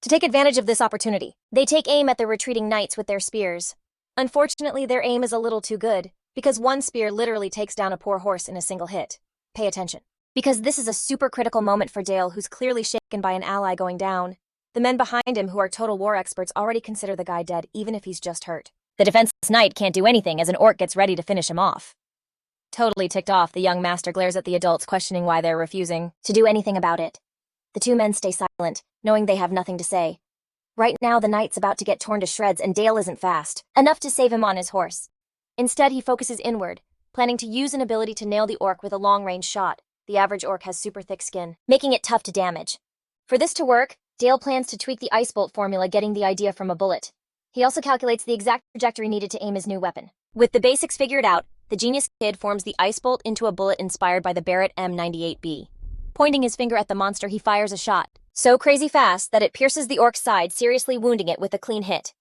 To take advantage of this opportunity, they take aim at the retreating knights with their spears. Unfortunately, their aim is a little too good, because one spear literally takes down a poor horse in a single hit. Pay attention, because this is a super critical moment for Dale, who's clearly shaken by an ally going down. The men behind him, who are total war experts, already consider the guy dead, even if he's just hurt. The defenseless knight can't do anything as an orc gets ready to finish him off. Totally ticked off, the young master glares at the adults, questioning why they're refusing to do anything about it. The two men stay silent, knowing they have nothing to say. Right now, the knight's about to get torn to shreds, and Dale isn't fast enough to save him on his horse. Instead, he focuses inward, planning to use an ability to nail the orc with a long-range shot. The average orc has super thick skin, making it tough to damage. For this to work, Dale plans to tweak the ice bolt formula, getting the idea from a bullet. He also calculates the exact trajectory needed to aim his new weapon. With the basics figured out, the genius kid forms the ice bolt into a bullet inspired by the Barrett M98B. Pointing his finger at the monster, he fires a shot, so crazy fast that it pierces the orc's side, seriously wounding it with a clean hit.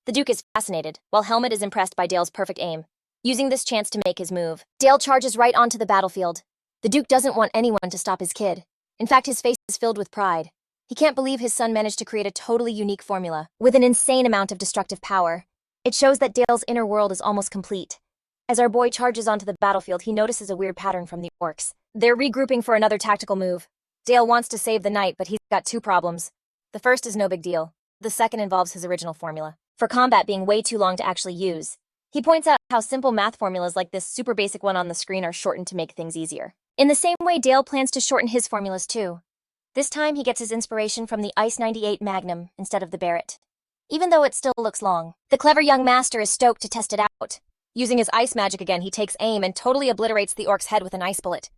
The Duke is fascinated, while Helmet is impressed by Dale's perfect aim. Using this chance to make his move, Dale charges right onto the battlefield. The Duke doesn't want anyone to stop his kid. In fact, his face is filled with pride. He can't believe his son managed to create a totally unique formula, with an insane amount of destructive power. It shows that Dale's inner world is almost complete. As our boy charges onto the battlefield, he notices a weird pattern from the orcs. They're regrouping for another tactical move. Dale wants to save the knight, but he's got two problems. The first is no big deal. The second involves his original formula, for combat being way too long to actually use. He points out how simple math formulas like this super basic one on the screen are shortened to make things easier. In the same way, Dale plans to shorten his formulas too. This time, he gets his inspiration from the Ice 98 Magnum instead of the Barrett. Even though it still looks long, the clever young master is stoked to test it out. Using his ice magic again, he takes aim and totally obliterates the orc's head with an ice bullet.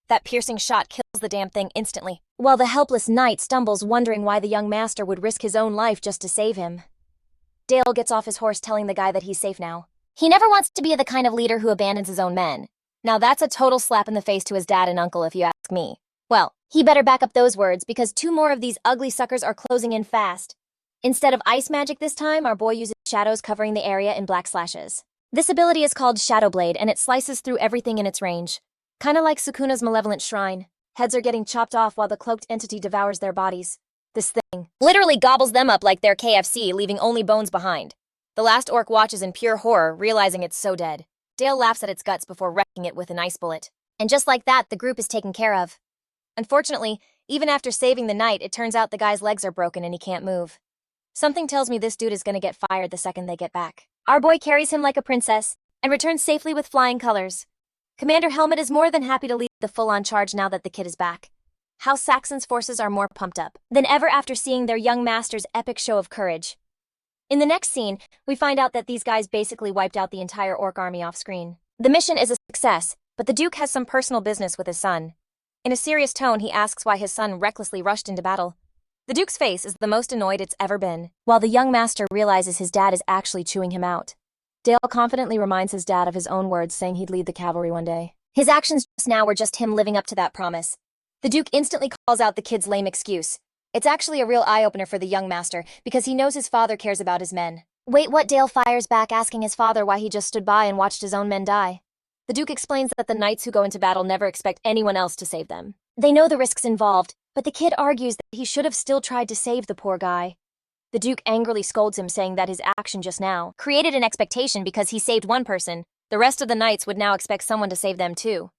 That piercing shot kills the damn thing instantly, while the helpless knight stumbles, wondering why the young master would risk his own life just to save him. Dale gets off his horse, telling the guy that he's safe now. He never wants to be the kind of leader who abandons his own men. Now that's a total slap in the face to his dad and uncle, if you ask me. Well, he better back up those words, because two more of these ugly suckers are closing in fast. Instead of ice magic this time, our boy uses shadows, covering the area in black slashes. This ability is called Shadow Blade, and it slices through everything in its range. Kinda like Sukuna's malevolent shrine. Heads are getting chopped off while the cloaked entity devours their bodies. This thing literally gobbles them up like their KFC, leaving only bones behind. The last orc watches in pure horror, realizing it's so dead. Dale laughs at its guts before wrecking it with an ice bullet. And just like that, the group is taken care of. Unfortunately, even after saving the knight, it turns out the guy's legs are broken and he can't move. Something tells me this dude is gonna get fired the second they get back. Our boy carries him like a princess and returns safely with flying colors. Commander Helmet is more than happy to lead the full-on charge now that the kid is back. House Saxon's forces are more pumped up than ever after seeing their young master's epic show of courage. In the next scene, we find out that these guys basically wiped out the entire orc army off-screen. The mission is a success, but the Duke has some personal business with his son. In a serious tone, he asks why his son recklessly rushed into battle. The Duke's face is the most annoyed it's ever been, while the young master realizes his dad is actually chewing him out. Dale confidently reminds his dad of his own words, saying he'd lead the cavalry one day. His actions just now were just him living up to that promise. The Duke instantly calls out the kid's lame excuse. It's actually a real eye-opener for the young master, because he knows his father cares about his men. Wait, what? Dale fires back, asking his father why he just stood by and watched his own men die. The Duke explains that the knights who go into battle never expect anyone else to save them. They know the risks involved, but the kid argues that he should have still tried to save the poor guy. The Duke angrily scolds him, saying that his action just now created an expectation because he saved one person. The rest of the knights would now expect someone to save them too.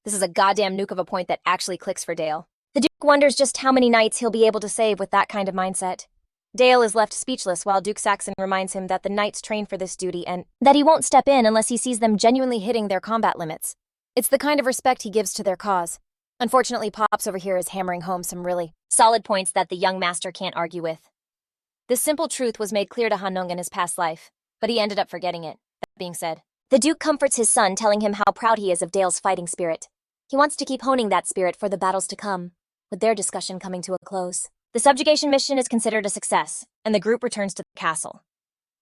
This is a goddamn nuke of a point that actually clicks for Dale. The Duke wonders just how many knights he'll be able to save with that kind of mindset. Dale is left speechless while Duke Saxon reminds him that the knights train for this duty and that he won't step in unless he sees them genuinely hitting their combat limits. It's the kind of respect he gives to their cause. Unfortunately, Pops over here is hammering home some really solid points that the young master can't argue with. This simple truth was made clear to Hansung in his past life, but he ended up forgetting it. That being said, the Duke comforts his son, telling him how proud he is of Dale's fighting spirit. He wants to keep honing that spirit for the battles to come, with their discussion coming to a close. The subjugation mission is considered a success, and the group returns to the castle.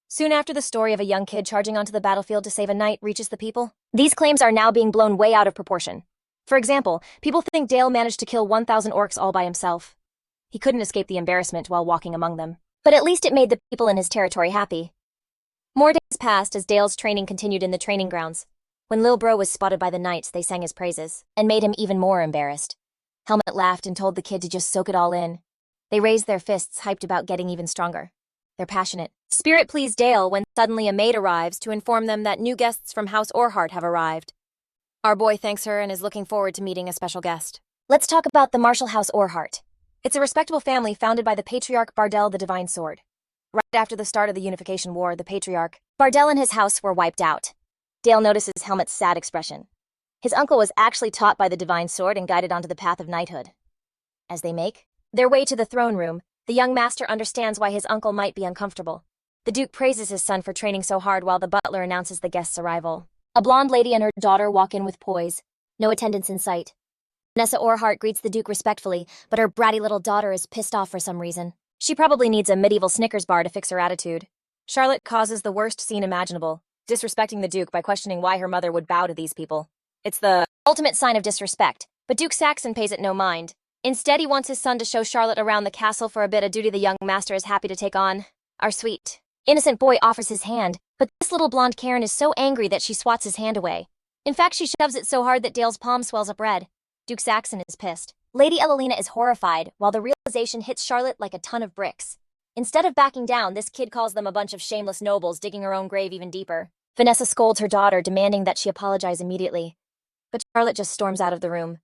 Soon after, the story of a young kid charging onto the battlefield to save a knight reaches the people. These claims are now being blown way out of proportion. For example, people think Dale managed to kill 1,000 orcs all by himself. He couldn't escape the embarrassment while walking among them, but at least it made the people in his territory happy. More days passed as Dale's training continued in the training grounds. When Lil Bro was spotted by the knights, they sang his praises, and made him even more embarrassed. Helmet laughed and told the kid to just soak it all in. They raised their fists, hyped about getting even stronger. Their passionate spirit pleased Dale when suddenly a maid arrives to inform them that new guests from House Orhart have arrived. Our boy thanks her and is looking forward to meeting a special guest. Let's talk about the Martial House Orhart. It's a respectable family founded by the Patriarch Bardell the Divine Sword. Right after the start of the Unification War, the Patriarch Bardell and his house were wiped out. Dale notices Helmet's sad expression. His uncle was actually taught by the divine sword and guided onto the path of knighthood. As they make their way to the throne room, the young master understands why his uncle might be uncomfortable. The Duke praises his son for training so hard while the butler announces the guest's arrival. A blonde lady and her daughter walk in with poise. No attendants in sight. Vanessa Orhart greets the Duke respectfully, but her bratty little daughter is pissed off for some reason. She probably needs a medieval Snickers bar to fix her attitude. Charlotte causes the worst scene imaginable, disrespecting the Duke by questioning why her mother would bow to these people. It's the ultimate sign of disrespect, but Duke Saxon pays it no mind. Instead, he wants his son to show Charlotte around the castle for a bit, a duty the young master is happy to take on. Our sweet, innocent boy offers his hand, but this little blonde Karen is so angry that she swats his hand away. In fact, she shoves it so hard that Dale's palm swells up red. Duke Saxon is pissed. Lady Elalina is horrified, while the realization hits Charlotte like a ton of bricks. Instead of backing down, this kid calls them a bunch of shameless nobles digging her own grave even deeper. Vanessa scolds her daughter, demanding that she apologize immediately. But Charlotte just storms out of the room.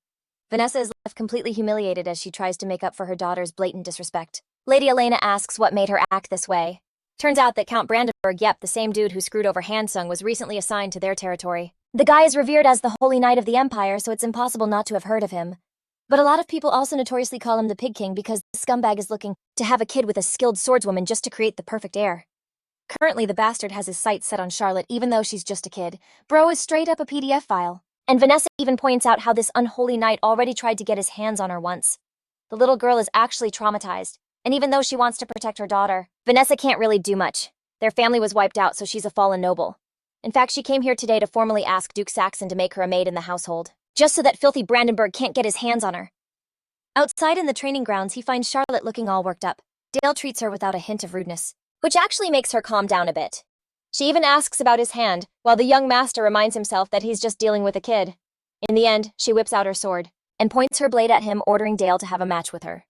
Vanessa is left completely humiliated as she tries to make up for her daughter's blatant disrespect. Lady Elena asks what made her act this way. Turns out that Count Brandenburg, the same dude who screwed over Hansung, was recently assigned to their territory. The guy is revered as the Holy Knight of the Empire, so it's impossible not to have heard of him. But a lot of people also notoriously call him the Pig King because the scumbag is looking to have a kid with a skilled swordswoman just to create the perfect heir. Currently, the bastard has his sights set on Charlotte even though she's just a kid. Bro is straight up a PDF file. And Vanessa even points out how this unholy knight already tried to get his hands on her once. The little girl is actually traumatized, and even though she wants to protect her daughter, Vanessa can't really do much. Their family was wiped out, so she's a fallen noble. In fact, she came here today to formally ask Duke Saxon to make her a maid in the household, just so that filthy Brandenburg can't get his hands on her. Outside in the training grounds, he finds Charlotte looking all worked up. Dale treats her without a hint of rudeness, which actually makes her calm down a bit. She even asks about his hand, while the young master reminds himself that he's just dealing with a kid. In the end, she whips out her sword and points her blade at him, ordering Dale to have a match with her.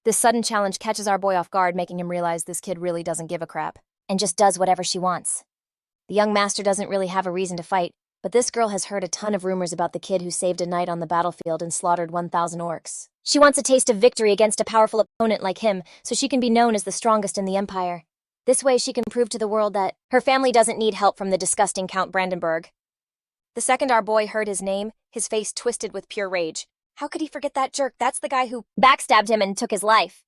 This sudden challenge catches our boy off guard, making him realize this kid really doesn't give a crap and just does whatever she wants. The young master doesn't really have a reason to fight, but this girl has heard a ton of rumors about the kid who saved a knight on the battlefield and slaughtered 1,000 orcs. She wants a taste of victory against a powerful opponent like him, so she can be known as the strongest in the Empire. This way she can prove to the world that her family doesn't need help from the disgusting Count Brandenburg. The second our boy heard his name, his face twisted with pure rage. How could he forget that jerk? That's the guy who backstabbed him and took his life.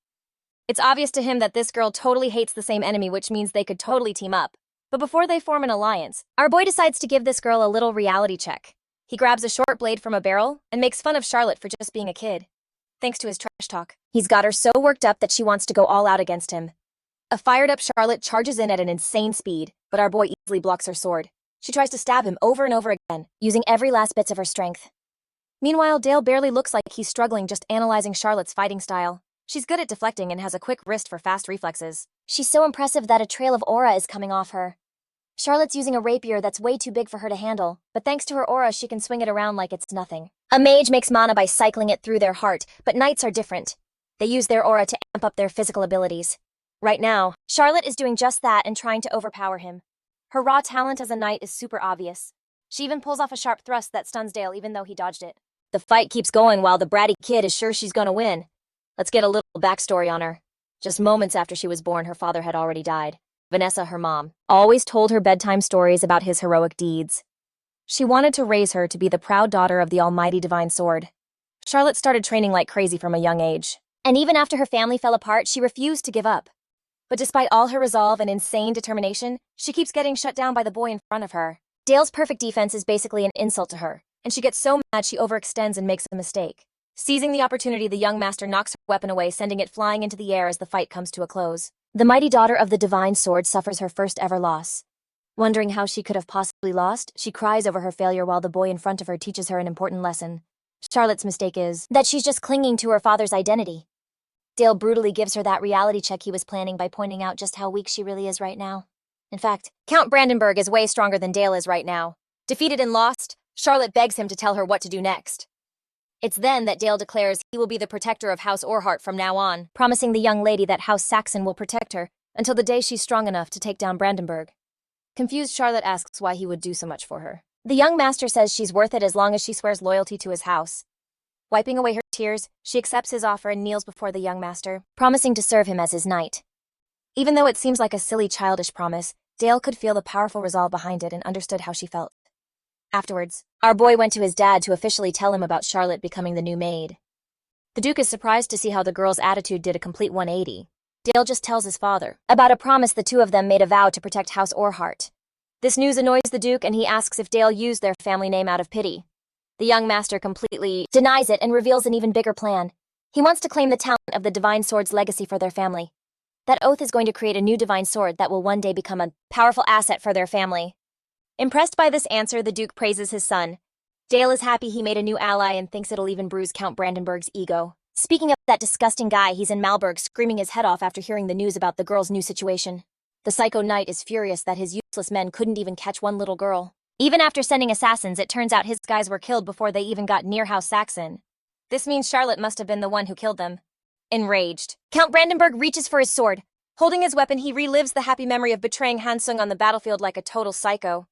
It's obvious to him that this girl totally hates the same enemy, which means they could totally team up. But before they form an alliance, our boy decides to give this girl a little reality check. He grabs a short blade from a barrel and makes fun of Charlotte for just being a kid. Thanks to his trash talk, he's got her so worked up that she wants to go all out against him. A fired-up Charlotte charges in at an insane speed, but our boy easily blocks her sword. She tries to stab him over and over again, using every last bits of her strength. Meanwhile, Dale barely looks like he's struggling, just analyzing Charlotte's fighting style. She's good at deflecting and has a quick wrist for fast reflexes. She's so impressive that a trail of aura is coming off her. Charlotte's using a rapier that's way too big for her to handle, but thanks to her aura, she can swing it around like it's nothing. A mage makes mana by cycling it through their heart, but knights are different. They use their aura to amp up their physical abilities. Right now, Charlotte is doing just that and trying to overpower him. Her raw talent as a knight is super obvious. She even pulls off a sharp thrust that stuns Dale even though he dodged it. The fight keeps going while the bratty kid is sure she's gonna win. Let's get a little backstory on her. Just moments after she was born, her father had already died. Vanessa, her mom, always told her bedtime stories about his heroic deeds. She wanted to raise her to be the proud daughter of the almighty divine sword. Charlotte started training like crazy from a young age. And even after her family fell apart, she refused to give up. But despite all her resolve and insane determination, she keeps getting shut down by the boy in front of her. Dale's perfect defense is basically an insult to her, and she gets so mad she overextends and makes a mistake. Seizing the opportunity, the young master knocks her weapon away, sending it flying into the air as the fight comes to a close. The mighty daughter of the divine sword suffers her first ever loss. Wondering how she could have possibly lost, she cries over her failure while the boy in front of her teaches her an important lesson. Charlotte's mistake is that she's just clinging to her father's identity. Dale brutally gives her that reality check he was planning by pointing out just how weak she really is right now. In fact, Count Brandenburg is way stronger than Dale is right now. Defeated and lost, Charlotte begs him to tell her what to do next. It's then that Dale declares he will be the protector of House Orhart from now on, promising the young lady that House Saxon will protect her until the day she's strong enough to take down Brandenburg. Confused, Charlotte asks why he would do so much for her. The young master says she's worth it as long as she swears loyalty to his house. Wiping away her tears, she accepts his offer and kneels before the young master, promising to serve him as his knight. Even though it seems like a silly childish promise, Dale could feel the powerful resolve behind it and understood how she felt. Afterwards, our boy went to his dad to officially tell him about Charlotte becoming the new maid. The Duke is surprised to see how the girl's attitude did a complete 180. Dale just tells his father about a promise the two of them made a vow to protect House Orhart. This news annoys the Duke, and he asks if Dale used their family name out of pity. The young master completely denies it and reveals an even bigger plan. He wants to claim the talent of the Divine Sword's legacy for their family. That oath is going to create a new Divine Sword that will one day become a powerful asset for their family. Impressed by this answer, the Duke praises his son. Dale is happy he made a new ally and thinks it'll even bruise Count Brandenburg's ego. Speaking of that disgusting guy, he's in Malberg screaming his head off after hearing the news about the girl's new situation. The psycho knight is furious that his useless men couldn't even catch one little girl. Even after sending assassins, it turns out his guys were killed before they even got near House Saxon. This means Charlotte must have been the one who killed them. Enraged, Count Brandenburg reaches for his sword. Holding his weapon, he relives the happy memory of betraying Hansung on the battlefield like a total psycho.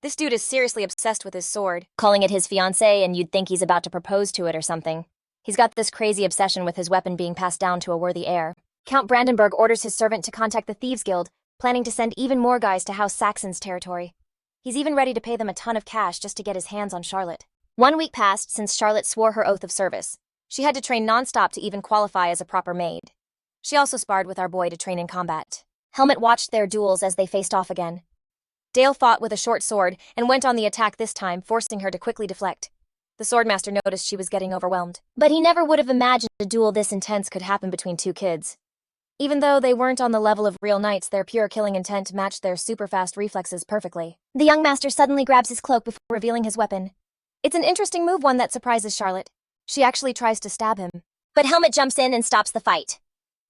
This dude is seriously obsessed with his sword, calling it his fiancée, and you'd think he's about to propose to it or something. He's got this crazy obsession with his weapon being passed down to a worthy heir. Count Brandenburg orders his servant to contact the Thieves' Guild, planning to send even more guys to House Saxon's territory. He's even ready to pay them a ton of cash just to get his hands on Charlotte. 1 week passed since Charlotte swore her oath of service. She had to train non-stop to even qualify as a proper maid. She also sparred with our boy to train in combat. Helmet watched their duels as they faced off again. Dale fought with a short sword and went on the attack this time, forcing her to quickly deflect. The swordmaster noticed she was getting overwhelmed, but he never would have imagined a duel this intense could happen between two kids. Even though they weren't on the level of real knights, their pure killing intent matched their super-fast reflexes perfectly. The young master suddenly grabs his cloak before revealing his weapon. It's an interesting move, one that surprises Charlotte. She actually tries to stab him, but Helmet jumps in and stops the fight.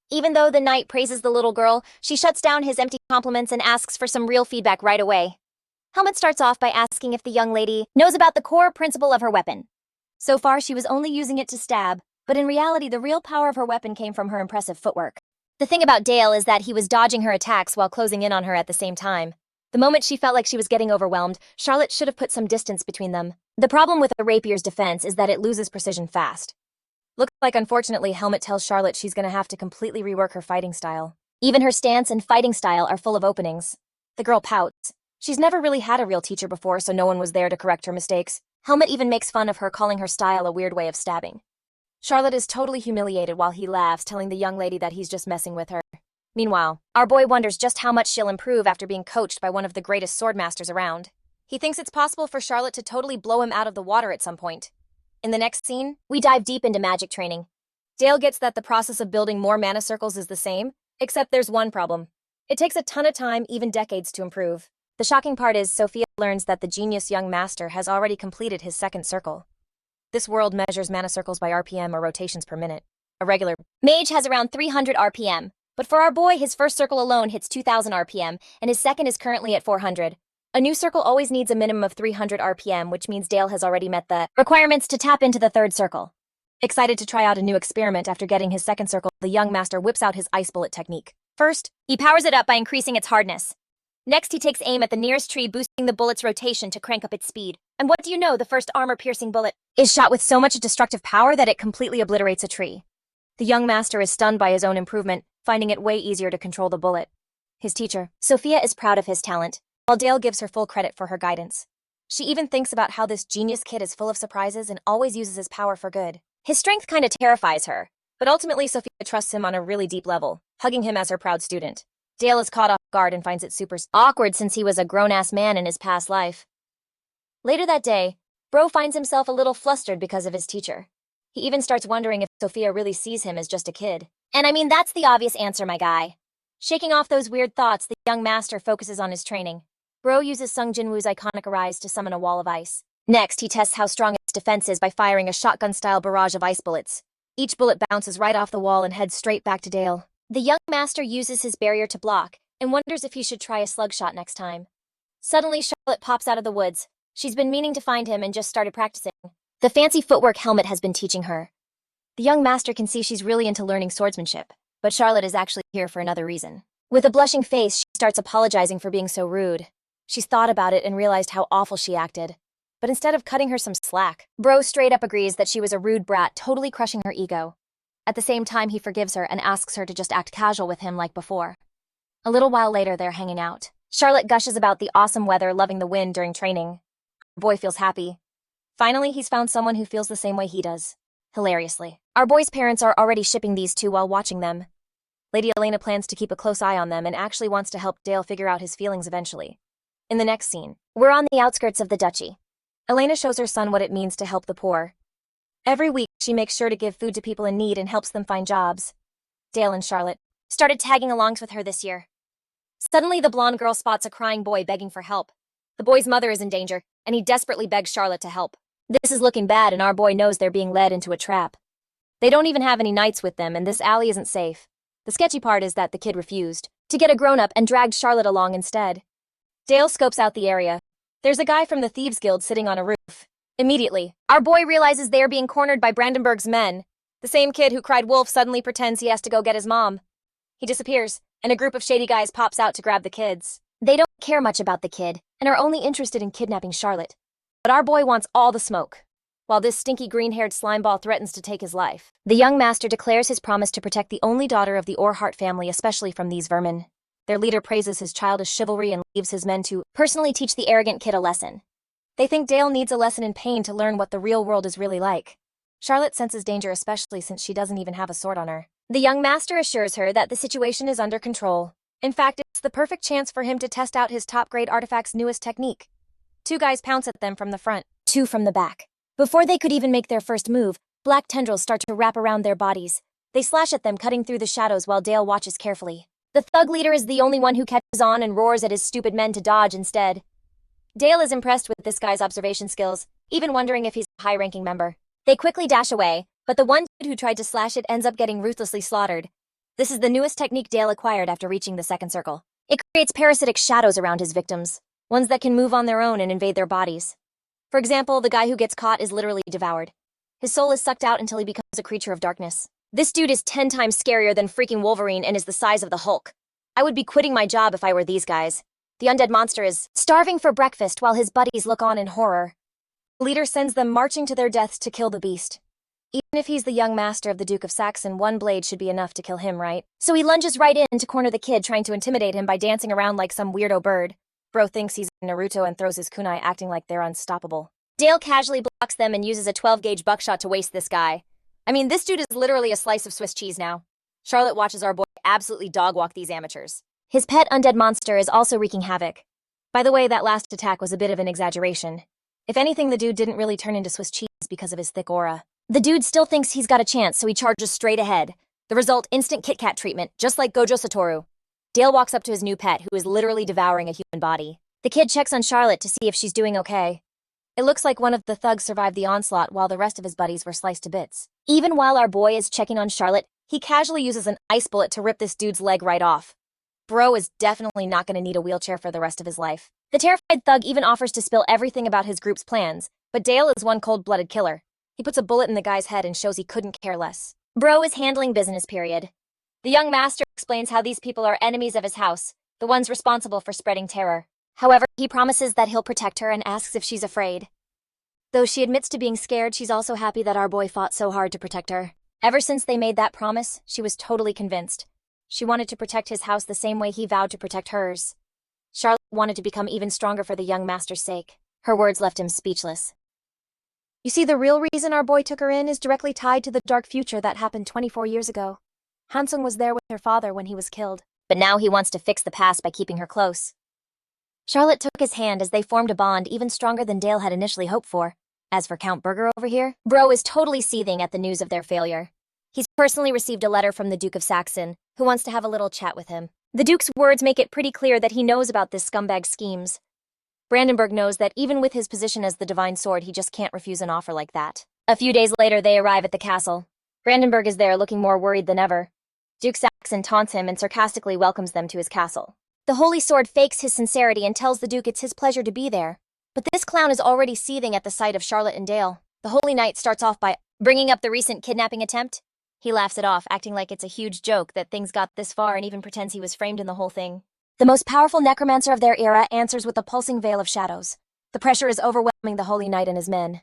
Even though the knight praises the little girl, she shuts down his empty compliments and asks for some real feedback right away. Helmet starts off by asking if the young lady knows about the core principle of her weapon. So far, she was only using it to stab, but in reality, the real power of her weapon came from her impressive footwork. The thing about Dale is that he was dodging her attacks while closing in on her at the same time. The moment she felt like she was getting overwhelmed, Charlotte should have put some distance between them. The problem with a rapier's defense is that it loses precision fast. Looks like, unfortunately, Helmet tells Charlotte she's going to have to completely rework her fighting style. Even her stance and fighting style are full of openings. The girl pouts. She's never really had a real teacher before, so no one was there to correct her mistakes. Helmet even makes fun of her, calling her style a weird way of stabbing. Charlotte is totally humiliated while he laughs, telling the young lady that he's just messing with her. Meanwhile, our boy wonders just how much she'll improve after being coached by one of the greatest swordmasters around. He thinks it's possible for Charlotte to totally blow him out of the water at some point. In the next scene, we dive deep into magic training. Dale gets that the process of building more mana circles is the same, except there's one problem. It takes a ton of time, even decades, to improve. The shocking part is Sophia learns that the genius young master has already completed his second circle. This world measures mana circles by RPM, or rotations per minute. A regular mage has around 300 RPM, but for our boy, his first circle alone hits 2,000 RPM, and his second is currently at 400. A new circle always needs a minimum of 300 RPM, which means Dale has already met the requirements to tap into the third circle. Excited to try out a new experiment after getting his second circle, the young master whips out his ice bullet technique. First, he powers it up by increasing its hardness. Next, he takes aim at the nearest tree, boosting the bullet's rotation to crank up its speed. And what do you know, the first armor-piercing bullet is shot with so much destructive power that it completely obliterates a tree. The young master is stunned by his own improvement, finding it way easier to control the bullet. His teacher, Sophia, is proud of his talent, while Dale gives her full credit for her guidance. She even thinks about how this genius kid is full of surprises and always uses his power for good. His strength kinda terrifies her, but ultimately Sophia trusts him on a really deep level, hugging him as her proud student. Dale is caught off guard and finds it super awkward since he was a grown-ass man in his past life. Later that day, Bro finds himself a little flustered because of his teacher. He even starts wondering if Sophia really sees him as just a kid. And I mean, that's the obvious answer, my guy. Shaking off those weird thoughts, the young master focuses on his training. Bro uses Sung Jinwoo's iconic Arise to summon a wall of ice. Next, he tests how strong its defense is by firing a shotgun-style barrage of ice bullets. Each bullet bounces right off the wall and heads straight back to Dale. The young master uses his barrier to block and wonders if he should try a slug shot next time. Suddenly, Charlotte pops out of the woods. She's been meaning to find him and just started practicing. The fancy footwork Helmet has been teaching her. The young master can see she's really into learning swordsmanship, but Charlotte is actually here for another reason. With a blushing face, she starts apologizing for being so rude. She's thought about it and realized how awful she acted. But instead of cutting her some slack, Bro straight up agrees that she was a rude brat, totally crushing her ego. At the same time, he forgives her and asks her to just act casual with him like before. A little while later, they're hanging out. Charlotte gushes about the awesome weather, loving the wind during training. Our boy feels happy. Finally, he's found someone who feels the same way he does. Hilariously. Our boy's parents are already shipping these two while watching them. Lady Elena plans to keep a close eye on them and actually wants to help Dale figure out his feelings eventually. In the next scene, we're on the outskirts of the duchy. Elena shows her son what it means to help the poor. Every week, she makes sure to give food to people in need and helps them find jobs. Dale and Charlotte started tagging along with her this year. Suddenly, the blonde girl spots a crying boy begging for help. The boy's mother is in danger, and he desperately begs Charlotte to help. This is looking bad, and our boy knows they're being led into a trap. They don't even have any knights with them, and this alley isn't safe. The sketchy part is that the kid refused to get a grown-up and dragged Charlotte along instead. Dale scopes out the area. There's a guy from the Thieves Guild sitting on a roof. Immediately, our boy realizes they are being cornered by Brandenburg's men. The same kid who cried wolf suddenly pretends he has to go get his mom. He disappears, and a group of shady guys pops out to grab the kids. They don't care much about the kid, and are only interested in kidnapping Charlotte. But our boy wants all the smoke, while this stinky green-haired slimeball threatens to take his life. The young master declares his promise to protect the only daughter of the Orhart family, especially from these vermin. Their leader praises his childish chivalry and leaves his men to personally teach the arrogant kid a lesson. They think Dale needs a lesson in pain to learn what the real world is really like. Charlotte senses danger, especially since she doesn't even have a sword on her. The young master assures her that the situation is under control. In fact, it's the perfect chance for him to test out his top-grade artifact's newest technique. Two guys pounce at them from the front, two from the back. Before they could even make their first move, black tendrils start to wrap around their bodies. They slash at them, cutting through the shadows while Dale watches carefully. The thug leader is the only one who catches on and roars at his stupid men to dodge instead. Dale is impressed with this guy's observation skills, even wondering if he's a high-ranking member. They quickly dash away, but the one dude who tried to slash it ends up getting ruthlessly slaughtered. This is the newest technique Dale acquired after reaching the second circle. It creates parasitic shadows around his victims, ones that can move on their own and invade their bodies. For example, the guy who gets caught is literally devoured. His soul is sucked out until he becomes a creature of darkness. This dude is 10 times scarier than freaking Wolverine and is the size of the Hulk. I would be quitting my job if I were these guys. The undead monster is starving for breakfast while his buddies look on in horror. The leader sends them marching to their deaths to kill the beast. Even if he's the young master of the Duke of Saxon, one blade should be enough to kill him, right? So he lunges right in to corner the kid, trying to intimidate him by dancing around like some weirdo bird. Bro thinks he's Naruto and throws his kunai, acting like they're unstoppable. Dale casually blocks them and uses a 12-gauge buckshot to waste this guy. I mean, this dude is literally a slice of Swiss cheese now. Charlotte watches our boy absolutely dog-walk these amateurs. His pet undead monster is also wreaking havoc. By the way, that last attack was a bit of an exaggeration. If anything, the dude didn't really turn into Swiss cheese because of his thick aura. The dude still thinks he's got a chance, so he charges straight ahead. The result, instant Kit Kat treatment, just like Gojo Satoru. Dale walks up to his new pet, who is literally devouring a human body. The kid checks on Charlotte to see if she's doing okay. It looks like one of the thugs survived the onslaught while the rest of his buddies were sliced to bits. Even while our boy is checking on Charlotte, he casually uses an ice bullet to rip this dude's leg right off. Bro is definitely not going to need a wheelchair for the rest of his life. The terrified thug even offers to spill everything about his group's plans, but Dale is one cold-blooded killer. He puts a bullet in the guy's head and shows he couldn't care less. Bro is handling business, period. The young master explains how these people are enemies of his house, the ones responsible for spreading terror. However, he promises that he'll protect her and asks if she's afraid. Though she admits to being scared, she's also happy that our boy fought so hard to protect her. Ever since they made that promise, she was totally convinced. She wanted to protect his house the same way he vowed to protect hers. Charlotte wanted to become even stronger for the young master's sake. Her words left him speechless. You see, the real reason our boy took her in is directly tied to the dark future that happened 24 years ago. Hansung was there with her father when he was killed, but now he wants to fix the past by keeping her close. Charlotte took his hand as they formed a bond even stronger than Dale had initially hoped for. As for Count Berger over here, Bro is totally seething at the news of their failure. He's personally received a letter from the Duke of Saxon, who wants to have a little chat with him. The Duke's words make it pretty clear that he knows about this scumbag's schemes. Brandenburg knows that even with his position as the Divine Sword, he just can't refuse an offer like that. A few days later, they arrive at the castle. Brandenburg is there, looking more worried than ever. Duke Saxon taunts him and sarcastically welcomes them to his castle. The Holy Sword fakes his sincerity and tells the Duke it's his pleasure to be there. But this clown is already seething at the sight of Charlotte and Dale. The Holy Knight starts off by bringing up the recent kidnapping attempt. He laughs it off, acting like it's a huge joke that things got this far, and even pretends he was framed in the whole thing. The most powerful necromancer of their era answers with a pulsing veil of shadows. The pressure is overwhelming the Holy Knight and his men.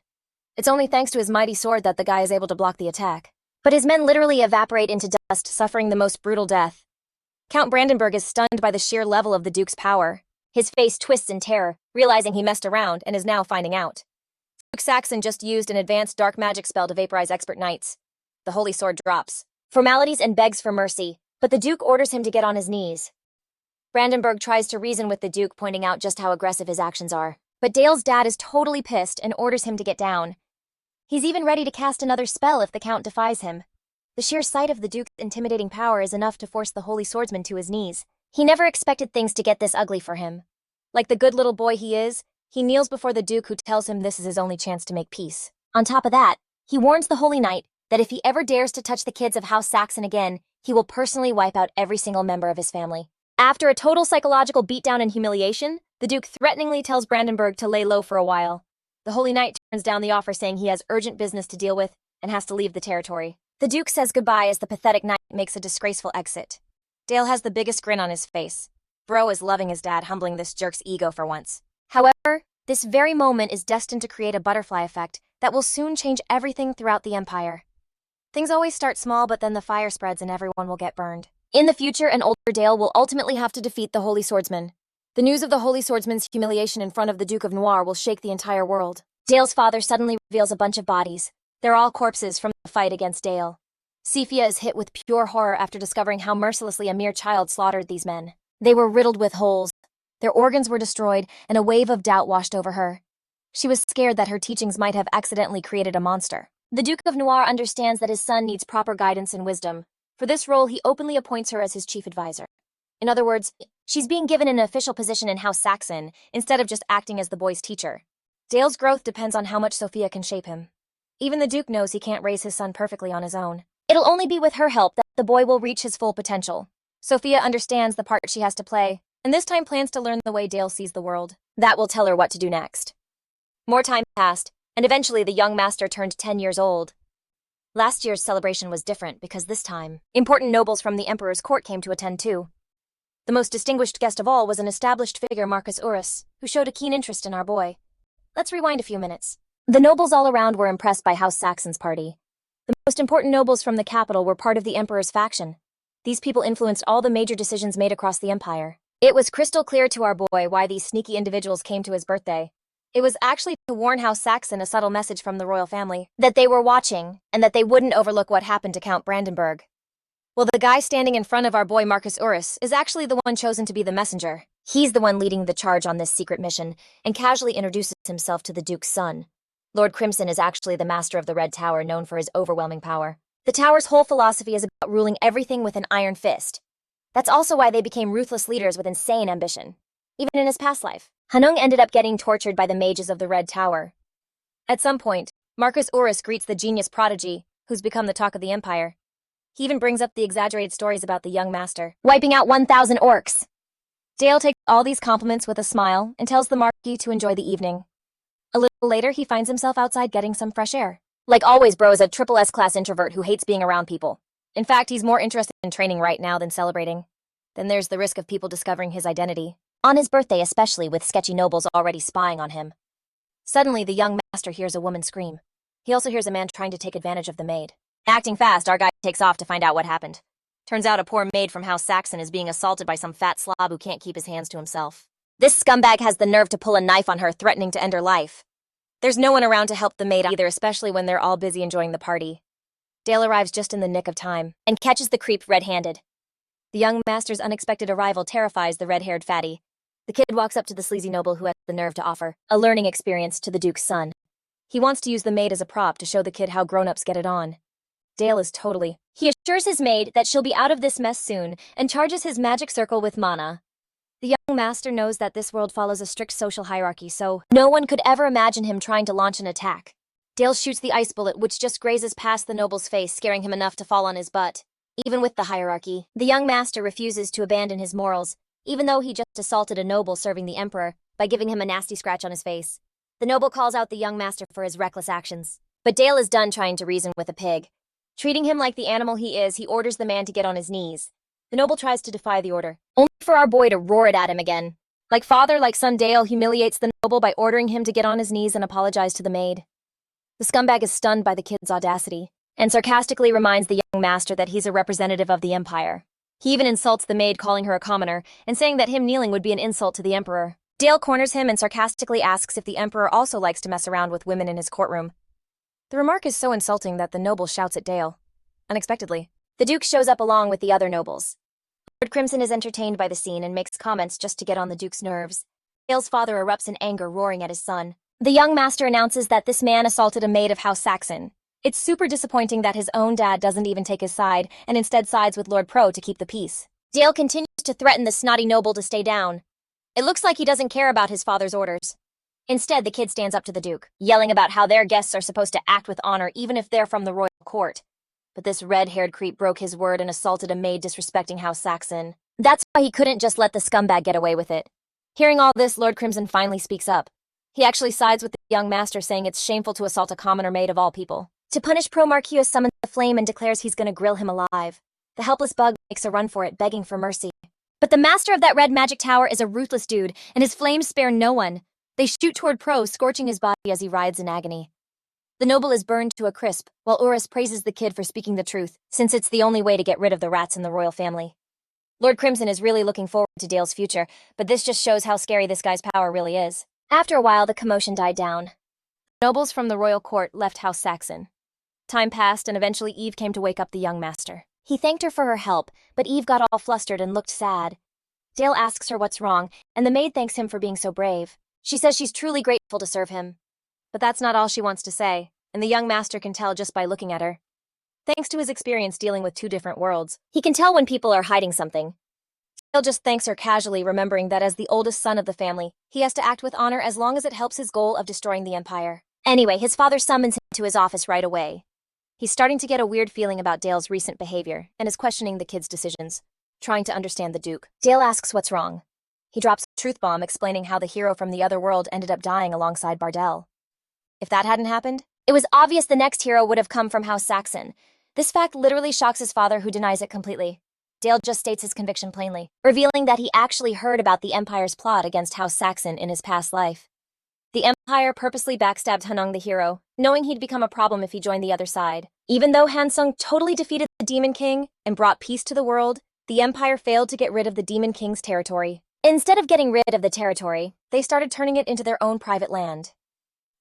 It's only thanks to his mighty sword that the guy is able to block the attack. But his men literally evaporate into dust, suffering the most brutal death. Count Brandenburg is stunned by the sheer level of the Duke's power. His face twists in terror, realizing he messed around and is now finding out. Duke Saxon just used an advanced dark magic spell to vaporize expert knights. The holy sword drops formalities and begs for mercy, but the Duke orders him to get on his knees. Brandenburg tries to reason with the Duke, pointing out just how aggressive his actions are. But Dale's dad is totally pissed and orders him to get down. He's even ready to cast another spell if the Count defies him. The sheer sight of the Duke's intimidating power is enough to force the holy swordsman to his knees. He never expected things to get this ugly for him. Like the good little boy he is, he kneels before the Duke, who tells him this is his only chance to make peace. On top of that, he warns the Holy Knight that if he ever dares to touch the kids of House Saxon again, he will personally wipe out every single member of his family. After a total psychological beatdown and humiliation, the Duke threateningly tells Brandenburg to lay low for a while. The Holy Knight turns down the offer, saying he has urgent business to deal with and has to leave the territory. The Duke says goodbye as the pathetic knight makes a disgraceful exit. Dale has the biggest grin on his face. Bro is loving his dad humbling this jerk's ego for once. However, this very moment is destined to create a butterfly effect that will soon change everything throughout the Empire. Things always start small, but then the fire spreads and everyone will get burned. In the future, an older Dale will ultimately have to defeat the Holy Swordsman. The news of the Holy Swordsman's humiliation in front of the Duke of Noir will shake the entire world. Dale's father suddenly reveals a bunch of bodies. They're all corpses from the fight against Dale. Sephia is hit with pure horror after discovering how mercilessly a mere child slaughtered these men. They were riddled with holes. Their organs were destroyed, and a wave of doubt washed over her. She was scared that her teachings might have accidentally created a monster. The Duke of Noir understands that his son needs proper guidance and wisdom. For this role, he openly appoints her as his chief advisor. In other words, she's being given an official position in House Saxon instead of just acting as the boy's teacher. Dale's growth depends on how much Sophia can shape him. Even the Duke knows he can't raise his son perfectly on his own. It'll only be with her help that the boy will reach his full potential. Sophia understands the part she has to play, and this time plans to learn the way Dale sees the world. That will tell her what to do next. More time passed, and eventually the young master turned 10 years old. Last year's celebration was different because this time, important nobles from the Emperor's court came to attend too. The most distinguished guest of all was an established figure, Marcus Urus, who showed a keen interest in our boy. Let's rewind a few minutes. The nobles all around were impressed by House Saxon's party. The most important nobles from the capital were part of the Emperor's faction. These people influenced all the major decisions made across the Empire. It was crystal clear to our boy why these sneaky individuals came to his birthday. It was actually to warn House Saxon, a subtle message from the royal family, that they were watching, and that they wouldn't overlook what happened to Count Brandenburg. Well, the guy standing in front of our boy Marcus Urus is actually the one chosen to be the messenger. He's the one leading the charge on this secret mission, and casually introduces himself to the Duke's son. Lord Crimson is actually the master of the Red Tower, known for his overwhelming power. The Tower's whole philosophy is about ruling everything with an iron fist. That's also why they became ruthless leaders with insane ambition. Even in his past life, Hansung ended up getting tortured by the mages of the Red Tower. At some point, Marcus Urus greets the genius Prodigy, who's become the talk of the Empire. He even brings up the exaggerated stories about the young master wiping out 1,000 orcs. Dale takes all these compliments with a smile and tells the Marquis to enjoy the evening. A little later, he finds himself outside getting some fresh air. Like always, bro is a triple S-class introvert who hates being around people. In fact, he's more interested in training right now than celebrating. Then there's the risk of people discovering his identity. On his birthday, especially with sketchy nobles already spying on him. Suddenly, the young master hears a woman scream. He also hears a man trying to take advantage of the maid. Acting fast, our guy takes off to find out what happened. Turns out a poor maid from House Saxon is being assaulted by some fat slob who can't keep his hands to himself. This scumbag has the nerve to pull a knife on her, threatening to end her life. There's no one around to help the maid either, especially when they're all busy enjoying the party. Dale arrives just in the nick of time and catches the creep red-handed. The young master's unexpected arrival terrifies the red-haired fatty. The kid walks up to the sleazy noble who has the nerve to offer a learning experience to the Duke's son. He wants to use the maid as a prop to show the kid how grown-ups get it on. Dale is totally. He assures his maid that she'll be out of this mess soon and charges his magic circle with mana. The young master knows that this world follows a strict social hierarchy, so no one could ever imagine him trying to launch an attack. Dale shoots the ice bullet, which just grazes past the noble's face, scaring him enough to fall on his butt. Even with the hierarchy, the young master refuses to abandon his morals, even though he just assaulted a noble serving the emperor by giving him a nasty scratch on his face. The noble calls out the young master for his reckless actions. But Dale is done trying to reason with a pig. Treating him like the animal he is, he orders the man to get on his knees. The noble tries to defy the order, only for our boy to roar it at him again. Like father, like son, Dale humiliates the noble by ordering him to get on his knees and apologize to the maid. The scumbag is stunned by the kid's audacity, and sarcastically reminds the young master that he's a representative of the Empire. He even insults the maid, calling her a commoner, and saying that him kneeling would be an insult to the emperor. Dale corners him and sarcastically asks if the emperor also likes to mess around with women in his courtroom. The remark is so insulting that the noble shouts at Dale. Unexpectedly, the Duke shows up along with the other nobles. Lord Crimson is entertained by the scene and makes comments just to get on the Duke's nerves. Dale's father erupts in anger, roaring at his son. The young master announces that this man assaulted a maid of House Saxon. It's super disappointing that his own dad doesn't even take his side and instead sides with Lord Pro to keep the peace. Dale continues to threaten the snotty noble to stay down. It looks like he doesn't care about his father's orders. Instead, the kid stands up to the Duke, yelling about how their guests are supposed to act with honor even if they're from the royal court. But this red-haired creep broke his word and assaulted a maid disrespecting House Saxon. That's why he couldn't just let the scumbag get away with it. Hearing all this, Lord Crimson finally speaks up. He actually sides with the young master, saying it's shameful to assault a commoner maid of all people. To punish Pro, Marquis summons the flame and declares he's gonna grill him alive. The helpless bug makes a run for it, begging for mercy. But the master of that red magic tower is a ruthless dude, and his flames spare no one. They shoot toward Pro, scorching his body as he writhes in agony. The noble is burned to a crisp, while Urus praises the kid for speaking the truth, since it's the only way to get rid of the rats in the royal family. Lord Crimson is really looking forward to Dale's future, but this just shows how scary this guy's power really is. After a while, the commotion died down. Nobles from the royal court left House Saxon. Time passed, and eventually Eve came to wake up the young master. He thanked her for her help, but Eve got all flustered and looked sad. Dale asks her what's wrong, and the maid thanks him for being so brave. She says she's truly grateful to serve him. But that's not all she wants to say, and the young master can tell just by looking at her. Thanks to his experience dealing with two different worlds, he can tell when people are hiding something. Dale just thanks her casually, remembering that as the oldest son of the family, he has to act with honor as long as it helps his goal of destroying the empire. Anyway, his father summons him to his office right away. He's starting to get a weird feeling about Dale's recent behavior and is questioning the kid's decisions, trying to understand the Duke. Dale asks what's wrong. He drops a truth bomb explaining how the hero from the other world ended up dying alongside Bardell. If that hadn't happened, it was obvious the next hero would have come from House Saxon. This fact literally shocks his father, who denies it completely. Dale just states his conviction plainly, revealing that he actually heard about the Empire's plot against House Saxon in his past life. The Empire purposely backstabbed Hanung the hero, knowing he'd become a problem if he joined the other side. Even though Hansung totally defeated the Demon King and brought peace to the world, the Empire failed to get rid of the Demon King's territory. Instead of getting rid of the territory, they started turning it into their own private land.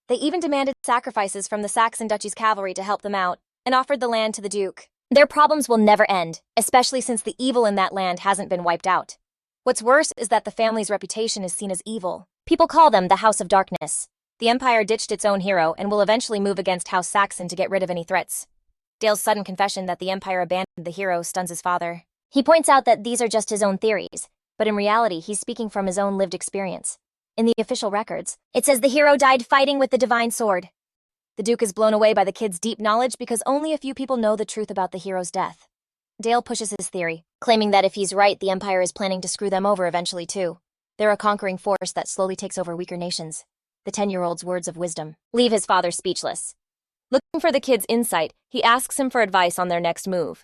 They even demanded sacrifices from the Saxon Duchy's cavalry to help them out, and offered the land to the Duke. Their problems will never end, especially since the evil in that land hasn't been wiped out. What's worse is that the family's reputation is seen as evil. People call them the House of Darkness. The Empire ditched its own hero and will eventually move against House Saxon to get rid of any threats. Dale's sudden confession that the Empire abandoned the hero stuns his father. He points out that these are just his own theories, but in reality, he's speaking from his own lived experience. In the official records, it says the hero died fighting with the divine sword. The Duke is blown away by the kid's deep knowledge because only a few people know the truth about the hero's death. Dale pushes his theory, claiming that if he's right, the Empire is planning to screw them over eventually too. They're a conquering force that slowly takes over weaker nations. The 10-year-old's words of wisdom leave his father speechless. Looking for the kid's insight, he asks him for advice on their next move.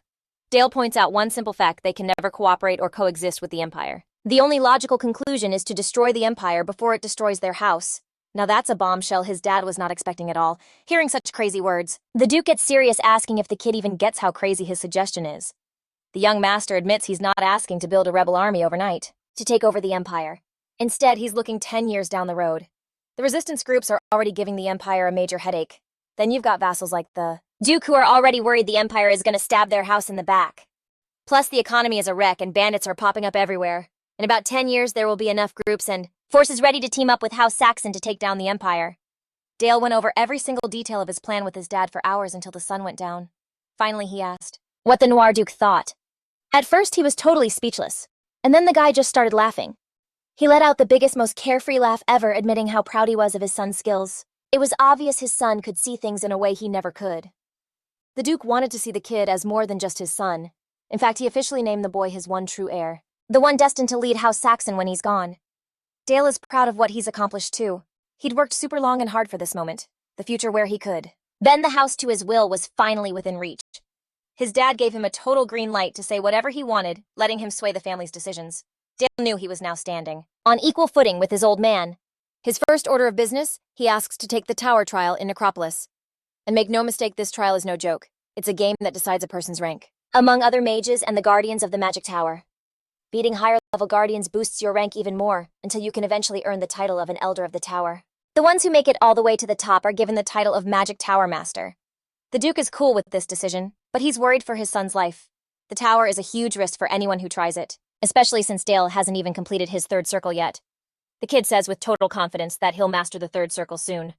Dale points out one simple fact: they can never cooperate or coexist with the Empire. The only logical conclusion is to destroy the Empire before it destroys their house. Now that's a bombshell his dad was not expecting at all, hearing such crazy words. The Duke gets serious, asking if the kid even gets how crazy his suggestion is. The young master admits he's not asking to build a rebel army overnight to take over the Empire. Instead, he's looking 10 years down the road. The resistance groups are already giving the Empire a major headache. Then you've got vassals like the Duke who are already worried the Empire is going to stab their house in the back. Plus, the economy is a wreck and bandits are popping up everywhere. In about 10 years, there will be enough groups and forces ready to team up with House Saxon to take down the Empire. Dale went over every single detail of his plan with his dad for hours until the sun went down. Finally, he asked what the Noir Duke thought. At first, he was totally speechless, and then the guy just started laughing. He let out the biggest, most carefree laugh ever, admitting how proud he was of his son's skills. It was obvious his son could see things in a way he never could. The Duke wanted to see the kid as more than just his son. In fact, he officially named the boy his one true heir, the one destined to lead House Saxon when he's gone. Dale is proud of what he's accomplished too. He'd worked super long and hard for this moment, the future where he could bend the house to his will was finally within reach. His dad gave him a total green light to say whatever he wanted, letting him sway the family's decisions. Dale knew he was now standing on equal footing with his old man. His first order of business, he asks to take the tower trial in Necropolis. And make no mistake, this trial is no joke. It's a game that decides a person's rank. among other mages and the guardians of the magic tower. Beating higher-level guardians boosts your rank even more, until you can eventually earn the title of an Elder of the Tower. The ones who make it all the way to the top are given the title of Magic Tower Master. The Duke is cool with this decision, but he's worried for his son's life. The tower is a huge risk for anyone who tries it, especially since Dale hasn't even completed his third circle yet. The kid says with total confidence that he'll master the third circle soon.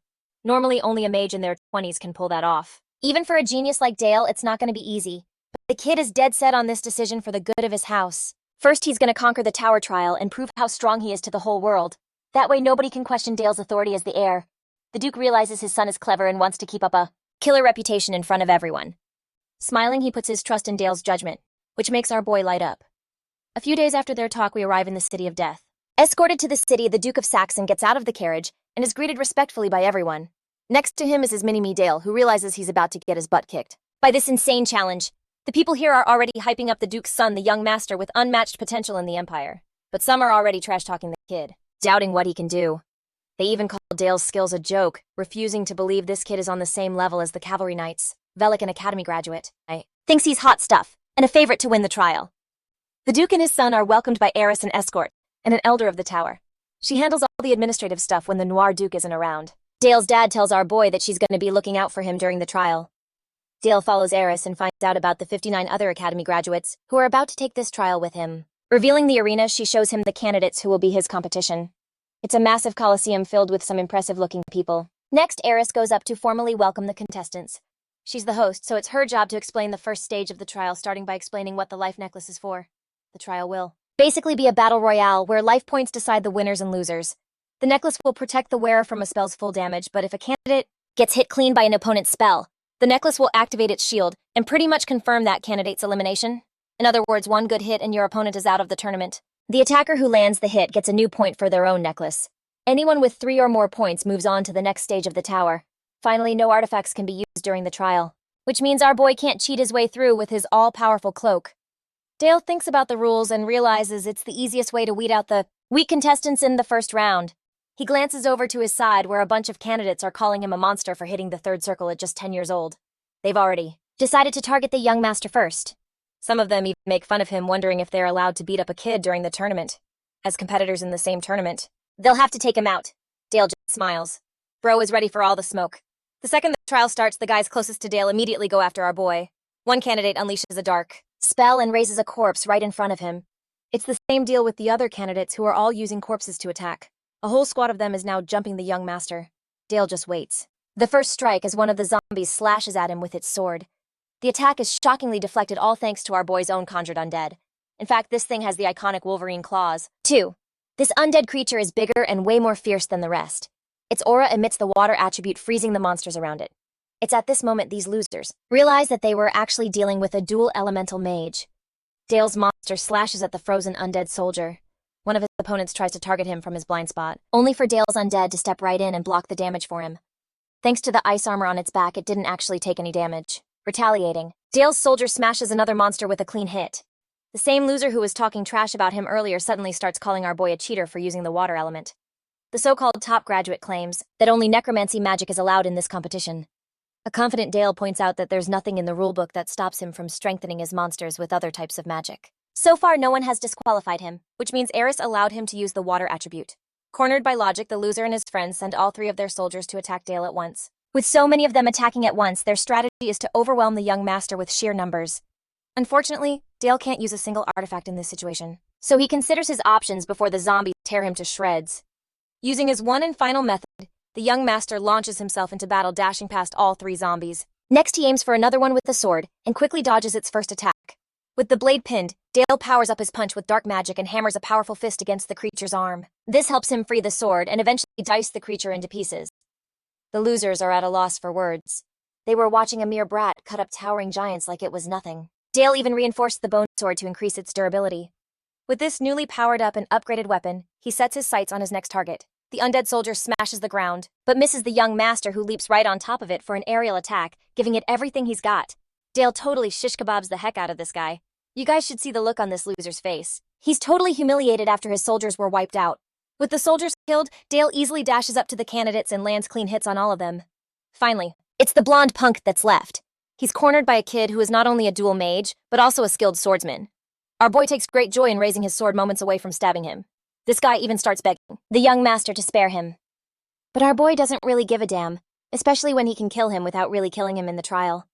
Normally, only a mage in their 20s can pull that off. Even for a genius like Dale, it's not going to be easy. But the kid is dead set on this decision for the good of his house. First, he's going to conquer the tower trial and prove how strong he is to the whole world. That way, nobody can question Dale's authority as the heir. The Duke realizes his son is clever and wants to keep up a killer reputation in front of everyone. Smiling, he puts his trust in Dale's judgment, which makes our boy light up. A few days after their talk, we arrive in the City of Death. Escorted to the city, the Duke of Saxon gets out of the carriage and is greeted respectfully by everyone. Next to him is his mini-me Dale, who realizes he's about to get his butt kicked by this insane challenge. The people here are already hyping up the Duke's son, the young master with unmatched potential in the Empire. But some are already trash-talking the kid, doubting what he can do. They even call Dale's skills a joke, refusing to believe this kid is on the same level as the cavalry knights. Velic, an academy graduate, thinks he's hot stuff, and a favorite to win the trial. The Duke and his son are welcomed by Eris, an escort, and an Elder of the Tower. She handles all the administrative stuff when the Noir Duke isn't around. Dale's dad tells our boy that she's going to be looking out for him during the trial. Dale follows Eris and finds out about the 59 other academy graduates who are about to take this trial with him. Revealing the arena, she shows him the candidates who will be his competition. It's a massive coliseum filled with some impressive-looking people. Next, Eris goes up to formally welcome the contestants. She's the host, so it's her job to explain the first stage of the trial, starting by explaining what the life necklace is for. The trial will basically be a battle royale where life points decide the winners and losers. The necklace will protect the wearer from a spell's full damage, but if a candidate gets hit clean by an opponent's spell, the necklace will activate its shield and pretty much confirm that candidate's elimination. In other words, one good hit and your opponent is out of the tournament. The attacker who lands the hit gets a new point for their own necklace. Anyone with 3 or more points moves on to the next stage of the tower. Finally, no artifacts can be used during the trial, which means our boy can't cheat his way through with his all-powerful cloak. Dale thinks about the rules and realizes it's the easiest way to weed out the weak contestants in the first round. He glances over to his side where a bunch of candidates are calling him a monster for hitting the third circle at just 10 years old. They've already decided to target the young master first. Some of them even make fun of him, wondering if they're allowed to beat up a kid during the tournament. As competitors in the same tournament, they'll have to take him out. Dale just smiles. Bro is ready for all the smoke. The second the trial starts, the guys closest to Dale immediately go after our boy. One candidate unleashes a dark spell and raises a corpse right in front of him. It's the same deal with the other candidates who are all using corpses to attack. A whole squad of them is now jumping the young master. Dale just waits. The first strike as one of the zombies slashes at him with its sword. The attack is shockingly deflected, all thanks to our boy's own conjured undead. In fact, this thing has the iconic Wolverine claws, too. This undead creature is bigger and way more fierce than the rest. Its aura emits the water attribute, freezing the monsters around it. It's at this moment these losers realize that they were actually dealing with a dual elemental mage. Dale's monster slashes at the frozen undead soldier. One of his opponents tries to target him from his blind spot, only for Dale's undead to step right in and block the damage for him. Thanks to the ice armor on its back, it didn't actually take any damage. Retaliating, Dale's soldier smashes another monster with a clean hit. The same loser who was talking trash about him earlier suddenly starts calling our boy a cheater for using the water element. The so-called top graduate claims that only necromancy magic is allowed in this competition. A confident Dale points out that there's nothing in the rulebook that stops him from strengthening his monsters with other types of magic. So far, no one has disqualified him, which means Eris allowed him to use the water attribute. Cornered by logic, the loser and his friends send all 3 of their soldiers to attack Dale at once. With so many of them attacking at once, their strategy is to overwhelm the young master with sheer numbers. Unfortunately, Dale can't use a single artifact in this situation, so he considers his options before the zombies tear him to shreds. Using his one and final method, the young master launches himself into battle, dashing past all 3 zombies. Next, he aims for another one with the sword and quickly dodges its first attack. With the blade pinned, Dale powers up his punch with dark magic and hammers a powerful fist against the creature's arm. This helps him free the sword and eventually dice the creature into pieces. The losers are at a loss for words. They were watching a mere brat cut up towering giants like it was nothing. Dale even reinforced the bone sword to increase its durability. With this newly powered up and upgraded weapon, he sets his sights on his next target. The undead soldier smashes the ground, but misses the young master, who leaps right on top of it for an aerial attack, giving it everything he's got. Dale totally shish kebabs the heck out of this guy. You guys should see the look on this loser's face. He's totally humiliated after his soldiers were wiped out. With the soldiers killed, Dale easily dashes up to the candidates and lands clean hits on all of them. Finally, it's the blonde punk that's left. He's cornered by a kid who is not only a dual mage, but also a skilled swordsman. Our boy takes great joy in raising his sword moments away from stabbing him. This guy even starts begging the young master to spare him. But our boy doesn't really give a damn, especially when he can kill him without really killing him in the trial.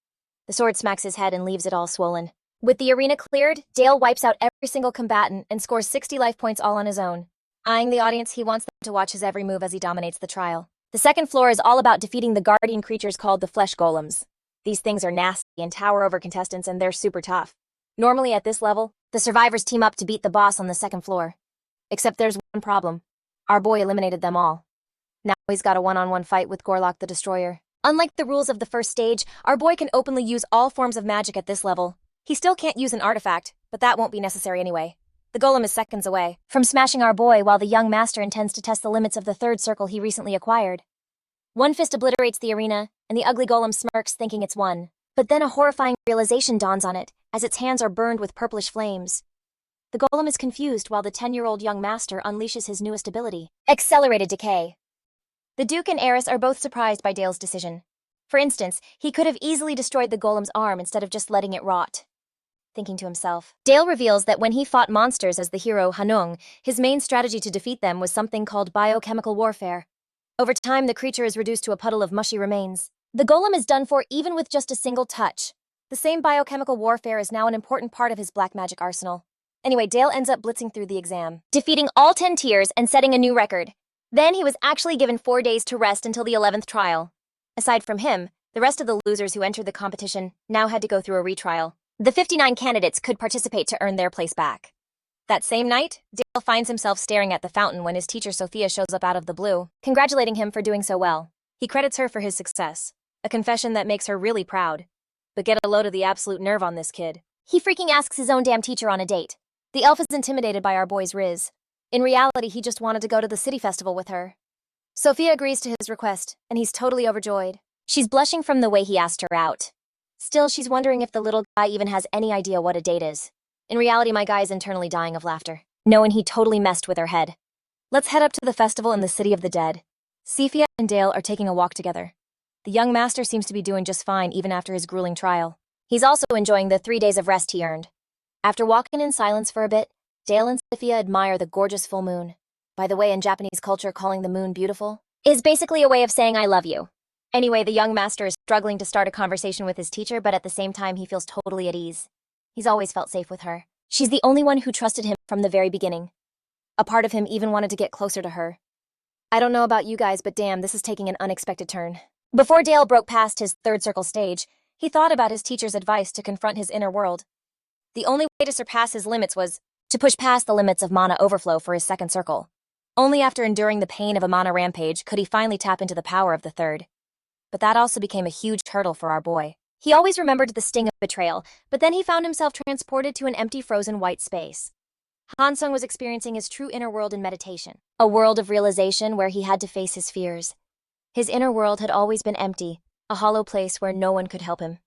The sword smacks his head and leaves it all swollen. With the arena cleared, Dale wipes out every single combatant and scores 60 life points all on his own. Eyeing the audience, he wants them to watch his every move as he dominates the trial. The second floor is all about defeating the guardian creatures called the flesh golems. These things are nasty and tower over contestants, and they're super tough. Normally at this level, the survivors team up to beat the boss on the second floor. Except there's one problem. Our boy eliminated them all. Now he's got a one-on-one fight with Gorlock the Destroyer. Unlike the rules of the first stage, our boy can openly use all forms of magic at this level. He still can't use an artifact, but that won't be necessary anyway. The golem is seconds away from smashing our boy, while the young master intends to test the limits of the third circle he recently acquired. One fist obliterates the arena, and the ugly golem smirks, thinking it's won. But then a horrifying realization dawns on it, as its hands are burned with purplish flames. The golem is confused while the 10-year-old young master unleashes his newest ability, Accelerated Decay. The Duke and Heiress are both surprised by Dale's decision. For instance, he could have easily destroyed the golem's arm instead of just letting it rot. Thinking to himself, Dale reveals that when he fought monsters as the hero Hansung, his main strategy to defeat them was something called biochemical warfare. Over time, the creature is reduced to a puddle of mushy remains. The golem is done for even with just a single touch. The same biochemical warfare is now an important part of his black magic arsenal. Anyway, Dale ends up blitzing through the exam, defeating all 10 tiers and setting a new record. Then he was actually given 4 days to rest until the 11th trial. Aside from him, the rest of the losers who entered the competition now had to go through a retrial. The 59 candidates could participate to earn their place back. That same night, Dale finds himself staring at the fountain when his teacher Sophia shows up out of the blue, congratulating him for doing so well. He credits her for his success, a confession that makes her really proud. But get a load of the absolute nerve on this kid. He freaking asks his own damn teacher on a date. The elf is intimidated by our boy's riz. In reality, he just wanted to go to the city festival with her. Sophia agrees to his request, and he's totally overjoyed. She's blushing from the way he asked her out. Still, she's wondering if the little guy even has any idea what a date is. In reality, my guy is internally dying of laughter, knowing he totally messed with her head. Let's head up to the festival in the City of the Dead. Sophia and Dale are taking a walk together. The young master seems to be doing just fine even after his grueling trial. He's also enjoying the 3 days of rest he earned. After walking in silence for a bit, Dale and Sophia admire the gorgeous full moon. By the way, in Japanese culture, calling the moon beautiful is basically a way of saying I love you. Anyway, the young master is struggling to start a conversation with his teacher, but at the same time he feels totally at ease. He's always felt safe with her. She's the only one who trusted him from the very beginning. A part of him even wanted to get closer to her. I don't know about you guys, but damn, this is taking an unexpected turn. Before Dale broke past his third circle stage, he thought about his teacher's advice to confront his inner world. The only way to surpass his limits was to push past the limits of mana overflow for his second circle. Only after enduring the pain of a mana rampage could he finally tap into the power of the third. But that also became a huge hurdle for our boy. He always remembered the sting of betrayal, but then he found himself transported to an empty frozen white space. Hansung was experiencing his true inner world in meditation, a world of realization where he had to face his fears. His inner world had always been empty, a hollow place where no one could help him.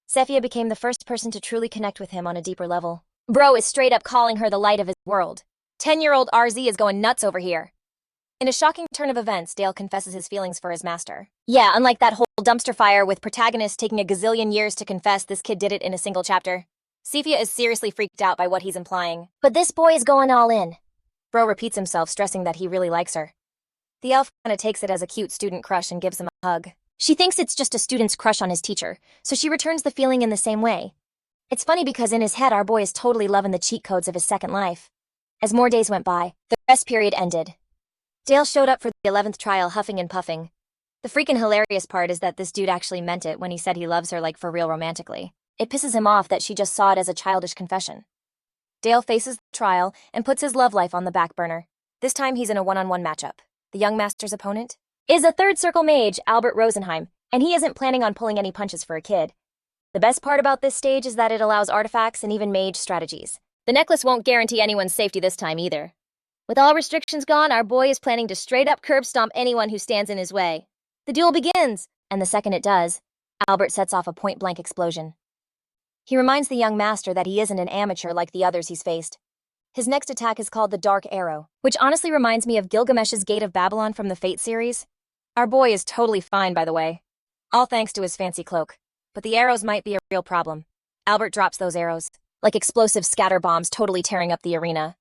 Sophia became the first person to truly connect with him on a deeper level. Bro is straight up calling her the light of his world. 10-year-old RZ is going nuts over here. In a shocking turn of events, Dale confesses his feelings for his master. Yeah, unlike that whole dumpster fire with protagonists taking a gazillion years to confess, this kid did it in a single chapter. Sophia is seriously freaked out by what he's implying. But this boy is going all in. Bro repeats himself, stressing that he really likes her. The elf kinda takes it as a cute student crush and gives him a hug. She thinks it's just a student's crush on his teacher, so she returns the feeling in the same way. It's funny because in his head, our boy is totally loving the cheat codes of his second life. As more days went by, the rest period ended. Dale showed up for the 11th trial huffing and puffing. The freaking hilarious part is that this dude actually meant it when he said he loves her like for real romantically. It pisses him off that she just saw it as a childish confession. Dale faces the trial and puts his love life on the back burner. This time he's in a one-on-one matchup. The young master's opponent is a third circle mage, Albert Rosenheim, and he isn't planning on pulling any punches for a kid. The best part about this stage is that it allows artifacts and even mage strategies. The necklace won't guarantee anyone's safety this time either. With all restrictions gone, our boy is planning to straight up curb stomp anyone who stands in his way. The duel begins, and the second it does, Albert sets off a point-blank explosion. He reminds the young master that he isn't an amateur like the others he's faced. His next attack is called the Dark Arrow, which honestly reminds me of Gilgamesh's Gate of Babylon from the Fate series. Our boy is totally fine, by the way. All thanks to his fancy cloak. but the arrows might be a real problem. Albert drops those arrows, like explosive scatter bombs totally tearing up the arena.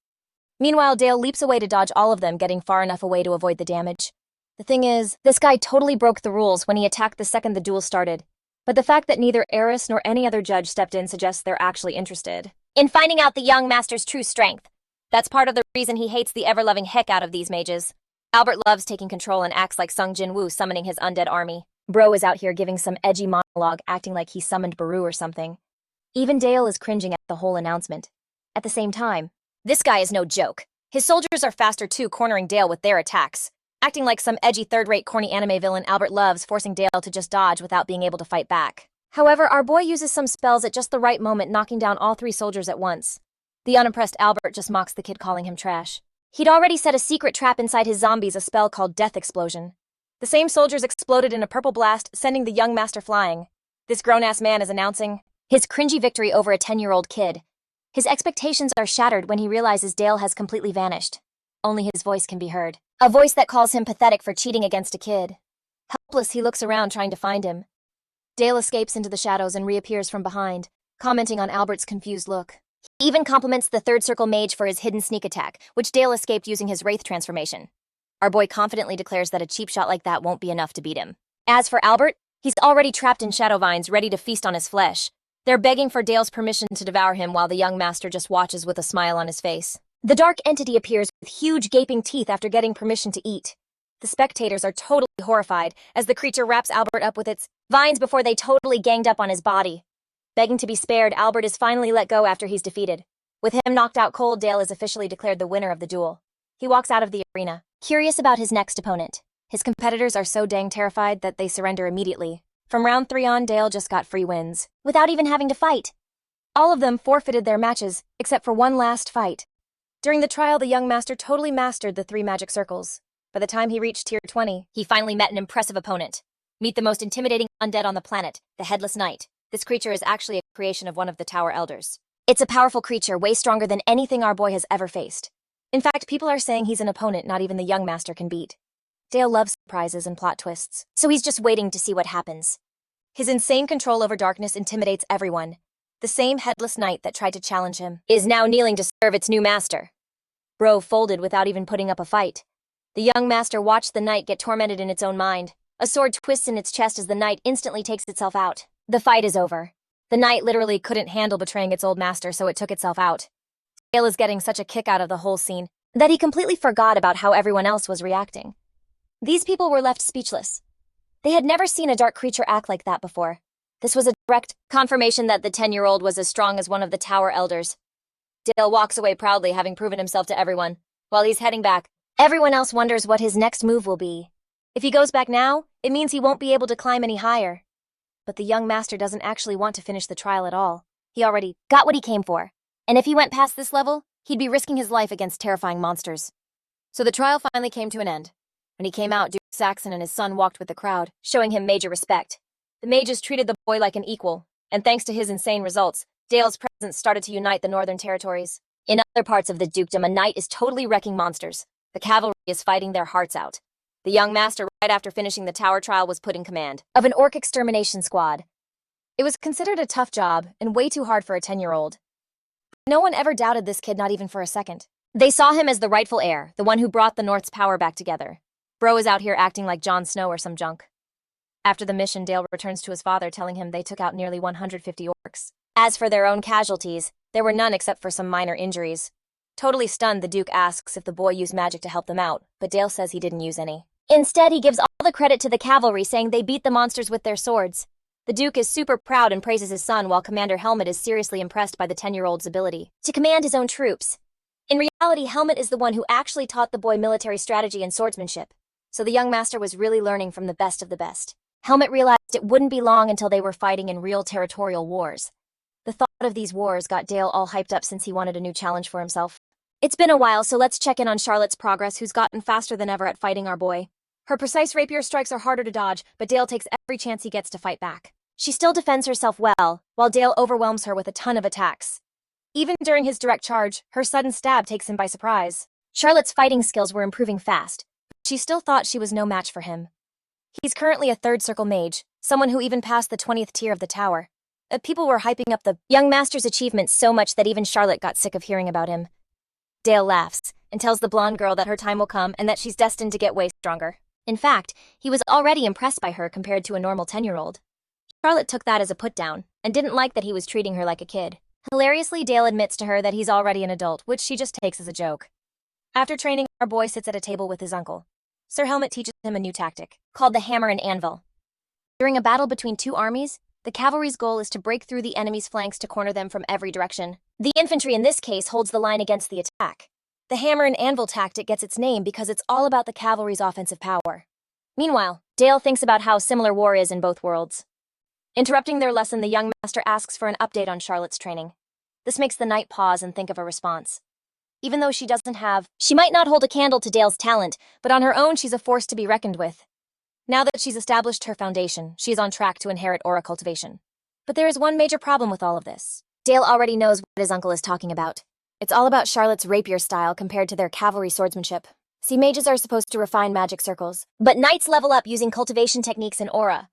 Meanwhile, Dale leaps away to dodge all of them, getting far enough away to avoid the damage. The thing is, this guy totally broke the rules when he attacked the second the duel started. But the fact that neither Eris nor any other judge stepped in suggests they're actually interested in finding out the young master's true strength. That's part of the reason he hates the ever-loving heck out of these mages. Albert loves taking control and acts like Sung Jin-woo summoning his undead army. Bro is out here giving some edgy monologue acting like he summoned Baru or something. Even Dale is cringing at the whole announcement. At the same time, this guy is no joke. His soldiers are faster too, cornering Dale with their attacks. Acting like some edgy third-rate corny anime villain, Albert loves forcing Dale to just dodge without being able to fight back. However, our boy uses some spells at just the right moment, knocking down all 3 soldiers at once. The unimpressed Albert just mocks the kid, calling him trash. He'd already set a secret trap inside his zombies, a spell called Death Explosion. The same soldiers exploded in a purple blast, sending the young master flying. This grown-ass man is announcing his cringy victory over a 10-year-old kid. His expectations are shattered when he realizes Dale has completely vanished. Only his voice can be heard. A voice that calls him pathetic for cheating against a kid. Helpless, he looks around trying to find him. Dale escapes into the shadows and reappears from behind, commenting on Albert's confused look. He even compliments the third circle mage for his hidden sneak attack, which Dale escaped using his wraith transformation. Our boy confidently declares that a cheap shot like that won't be enough to beat him. As for Albert, he's already trapped in shadow vines, ready to feast on his flesh. They're begging for Dale's permission to devour him while the young master just watches with a smile on his face. The dark entity appears with huge gaping teeth after getting permission to eat. The spectators are totally horrified as the creature wraps Albert up with its vines before they totally ganged up on his body. Begging to be spared, Albert is finally let go after he's defeated. With him knocked out cold, Dale is officially declared the winner of the duel. He walks out of the arena, curious about his next opponent. His competitors are so dang terrified that they surrender immediately. From round 3 on, Dale just got free wins, without even having to fight. All of them forfeited their matches, except for one last fight. During the trial, the young master totally mastered the 3 magic circles. By the time he reached tier 20, he finally met an impressive opponent. Meet the most intimidating undead on the planet, the Headless Knight. This creature is actually a creation of one of the Tower Elders. It's a powerful creature, way stronger than anything our boy has ever faced. In fact, people are saying he's an opponent not even the young master can beat. Dale loves surprises and plot twists, so he's just waiting to see what happens. His insane control over darkness intimidates everyone. The same Headless Knight that tried to challenge him is now kneeling to serve its new master. Bro folded without even putting up a fight. The young master watched the knight get tormented in its own mind. A sword twists in its chest as the knight instantly takes itself out. The fight is over. The knight literally couldn't handle betraying its old master, so it took itself out. Dale is getting such a kick out of the whole scene that he completely forgot about how everyone else was reacting. These people were left speechless. They had never seen a dark creature act like that before. This was a direct confirmation that the 10-year-old was as strong as one of the Tower Elders. Dale walks away proudly, having proven himself to everyone. While he's heading back, everyone else wonders what his next move will be. If he goes back now, it means he won't be able to climb any higher. But the young master doesn't actually want to finish the trial at all. He already got what he came for. And if he went past this level, he'd be risking his life against terrifying monsters. So the trial finally came to an end. When he came out, Duke Saxon and his son walked with the crowd, showing him major respect. The mages treated the boy like an equal, and thanks to his insane results, Dale's presence started to unite the northern territories. In other parts of the dukedom, a knight is totally wrecking monsters. The cavalry is fighting their hearts out. The young master, right after finishing the tower trial, was put in command of an orc extermination squad. It was considered a tough job and way too hard for a 10-year-old. No one ever doubted this kid, not even for a second. They saw him as the rightful heir, the one who brought the North's power back together. Bro is out here acting like Jon Snow or some junk. After the mission, Dale returns to his father, telling him they took out nearly 150 orcs. As for their own casualties, there were none except for some minor injuries. Totally stunned, the Duke asks if the boy used magic to help them out, but Dale says he didn't use any. Instead, he gives all the credit to the cavalry, saying they beat the monsters with their swords. The Duke is super proud and praises his son, while Commander Helmet is seriously impressed by the 10-year-old's ability to command his own troops. In reality, Helmet is the one who actually taught the boy military strategy and swordsmanship, so the young master was really learning from the best of the best. Helmet realized it wouldn't be long until they were fighting in real territorial wars. The thought of these wars got Dale all hyped up since he wanted a new challenge for himself. It's been a while, so let's check in on Charlotte's progress, who's gotten faster than ever at fighting our boy. Her precise rapier strikes are harder to dodge, but Dale takes every chance he gets to fight back. She still defends herself well, while Dale overwhelms her with a ton of attacks. Even during his direct charge, her sudden stab takes him by surprise. Charlotte's fighting skills were improving fast, but she still thought she was no match for him. He's currently a third circle mage, someone who even passed the 20th tier of the tower. People were hyping up the young master's achievements so much that even Charlotte got sick of hearing about him. Dale laughs and tells the blonde girl that her time will come and that she's destined to get way stronger. In fact, he was already impressed by her compared to a normal 10-year-old. Charlotte took that as a put-down and didn't like that he was treating her like a kid. Hilariously, Dale admits to her that he's already an adult, which she just takes as a joke. After training, our boy sits at a table with his uncle. Sir Helmet teaches him a new tactic, called the hammer and anvil. During a battle between two armies, the cavalry's goal is to break through the enemy's flanks to corner them from every direction. The infantry in this case holds the line against the attack. The hammer and anvil tactic gets its name because it's all about the cavalry's offensive power. Meanwhile, Dale thinks about how similar war is in both worlds. Interrupting their lesson, the young master asks for an update on Charlotte's training. This makes the knight pause and think of a response. Even though she might not hold a candle to Dale's talent, but on her own she's a force to be reckoned with. Now that she's established her foundation, she is on track to inherit aura cultivation. But there is one major problem with all of this. Dale already knows what his uncle is talking about. It's all about Charlotte's rapier style compared to their cavalry swordsmanship. See, mages are supposed to refine magic circles, but knights level up using cultivation techniques and aura.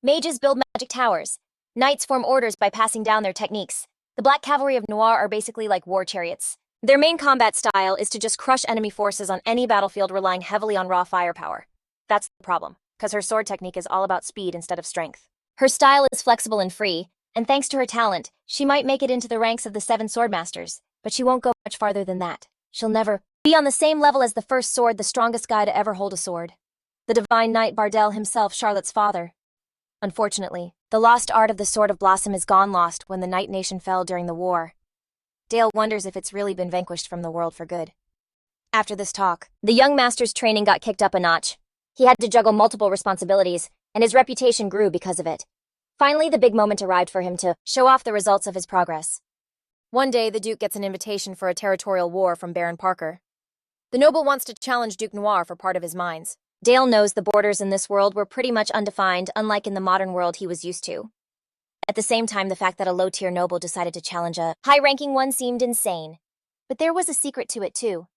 Mages build magic towers. Knights form orders by passing down their techniques. The Black Cavalry of Noir are basically like war chariots. Their main combat style is to just crush enemy forces on any battlefield, relying heavily on raw firepower. That's the problem, because her sword technique is all about speed instead of strength. Her style is flexible and free, and thanks to her talent, she might make it into the ranks of the 7 swordmasters, but she won't go much farther than that. She'll never be on the same level as the first sword, the strongest guy to ever hold a sword. The divine knight Bardel himself, Charlotte's father. Unfortunately, the lost art of the Sword of Blossom is gone lost when the Night Nation fell during the war. Dale wonders if it's really been vanquished from the world for good. After this talk, the young master's training got kicked up a notch. He had to juggle multiple responsibilities, and his reputation grew because of it. Finally, the big moment arrived for him to show off the results of his progress. One day, the Duke gets an invitation for a territorial war from Baron Parker. The noble wants to challenge Duke Noir for part of his mines. Dale knows the borders in this world were pretty much undefined, unlike in the modern world he was used to. At the same time, the fact that a low-tier noble decided to challenge a high-ranking one seemed insane. But there was a secret to it, too.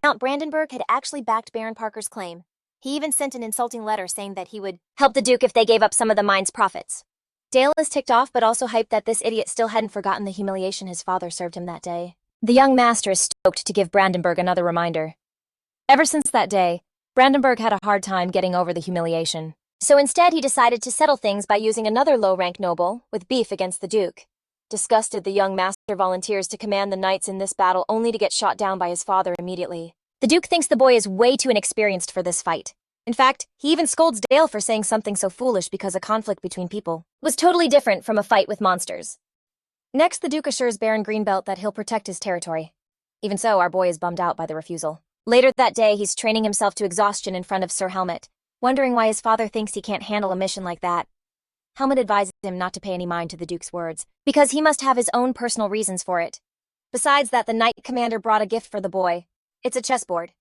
Count Brandenburg had actually backed Baron Parker's claim. He even sent an insulting letter saying that he would help the Duke if they gave up some of the mine's profits. Dale is ticked off, but also hyped that this idiot still hadn't forgotten the humiliation his father served him that day. The young master is stoked to give Brandenburg another reminder. Ever since that day, Brandenburg had a hard time getting over the humiliation. So instead, he decided to settle things by using another low-rank noble with beef against the Duke. Disgusted, the young master volunteers to command the knights in this battle, only to get shot down by his father immediately. The Duke thinks the boy is way too inexperienced for this fight. In fact, he even scolds Dale for saying something so foolish because a conflict between people was totally different from a fight with monsters. Next, the Duke assures Baron Greenbelt that he'll protect his territory. Even so, our boy is bummed out by the refusal. Later that day, he's training himself to exhaustion in front of Sir Helmet, wondering why his father thinks he can't handle a mission like that. Helmet advises him not to pay any mind to the Duke's words, because he must have his own personal reasons for it. Besides that, the Knight Commander brought a gift for the boy. It's a chessboard.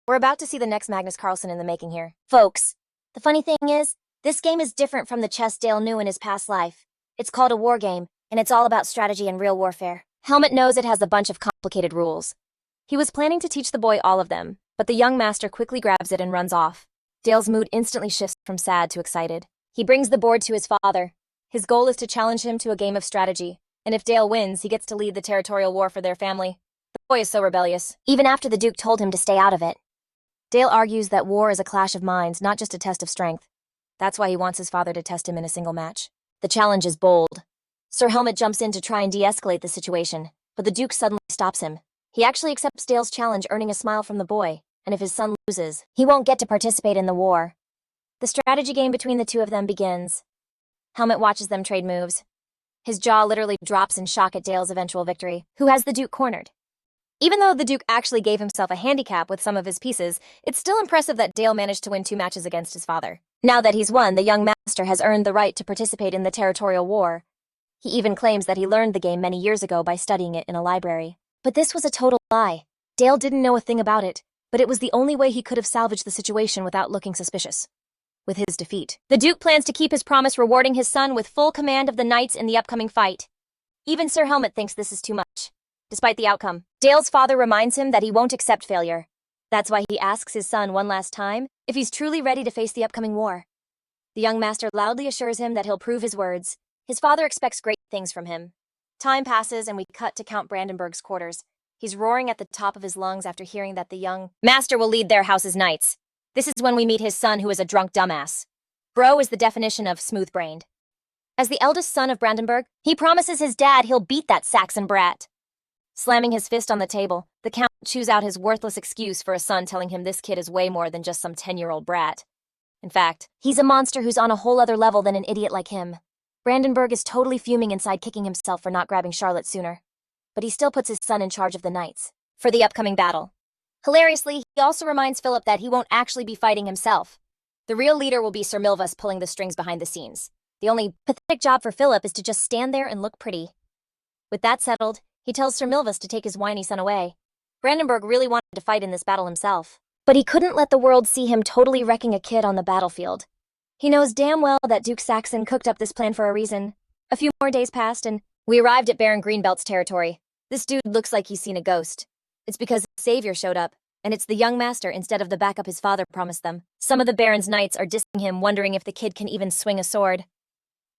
We're about to see the next Magnus Carlsen in the making here. Folks, the funny thing is, this game is different from the chess Dale knew in his past life. It's called a war game, and it's all about strategy and real warfare. Helmet knows it has a bunch of complicated rules. He was planning to teach the boy all of them, but the young master quickly grabs it and runs off. Dale's mood instantly shifts from sad to excited. He brings the board to his father. His goal is to challenge him to a game of strategy, and if Dale wins, he gets to lead the territorial war for their family. The boy is so rebellious, even after the Duke told him to stay out of it. Dale argues that war is a clash of minds, not just a test of strength. That's why he wants his father to test him in a single match. The challenge is bold. Sir Helmet jumps in to try and de-escalate the situation, but the Duke suddenly stops him. He actually accepts Dale's challenge, earning a smile from the boy, and if his son loses, he won't get to participate in the war. The strategy game between the two of them begins. Helmet watches them trade moves. His jaw literally drops in shock at Dale's eventual victory, who has the Duke cornered. Even though the Duke actually gave himself a handicap with some of his pieces, it's still impressive that Dale managed to win 2 matches against his father. Now that he's won, the young master has earned the right to participate in the territorial war. He even claims that he learned the game many years ago by studying it in a library. But this was a total lie. Dale didn't know a thing about it, but it was the only way he could have salvaged the situation without looking suspicious. With his defeat, the Duke plans to keep his promise, rewarding his son with full command of the knights in the upcoming fight. Even Sir Helmet thinks this is too much. Despite the outcome, Dale's father reminds him that he won't accept failure. That's why he asks his son one last time if he's truly ready to face the upcoming war. The young master loudly assures him that he'll prove his words. His father expects great things from him. Time passes and we cut to Count Brandenburg's quarters. He's roaring at the top of his lungs after hearing that the young master will lead their house's knights. This is when we meet his son, who is a drunk dumbass. Bro is the definition of smooth-brained. As the eldest son of Brandenburg, he promises his dad he'll beat that Saxon brat. Slamming his fist on the table, the Count chews out his worthless excuse for a son, telling him this kid is way more than just some 10-year-old brat. In fact, he's a monster who's on a whole other level than an idiot like him. Brandenburg is totally fuming inside, kicking himself for not grabbing Charlotte sooner. But he still puts his son in charge of the knights for the upcoming battle. Hilariously, he also reminds Philip that he won't actually be fighting himself. The real leader will be Sir Milvus pulling the strings behind the scenes. The only pathetic job for Philip is to just stand there and look pretty. With that settled, he tells Sir Milvus to take his whiny son away. Brandenburg really wanted to fight in this battle himself, but he couldn't let the world see him totally wrecking a kid on the battlefield. He knows damn well that Duke Saxon cooked up this plan for a reason. A few more days passed and we arrived at Baron Greenbelt's territory. This dude looks like he's seen a ghost. It's because his savior showed up, and it's the young master instead of the backup his father promised them. Some of the Baron's knights are dissing him, wondering if the kid can even swing a sword.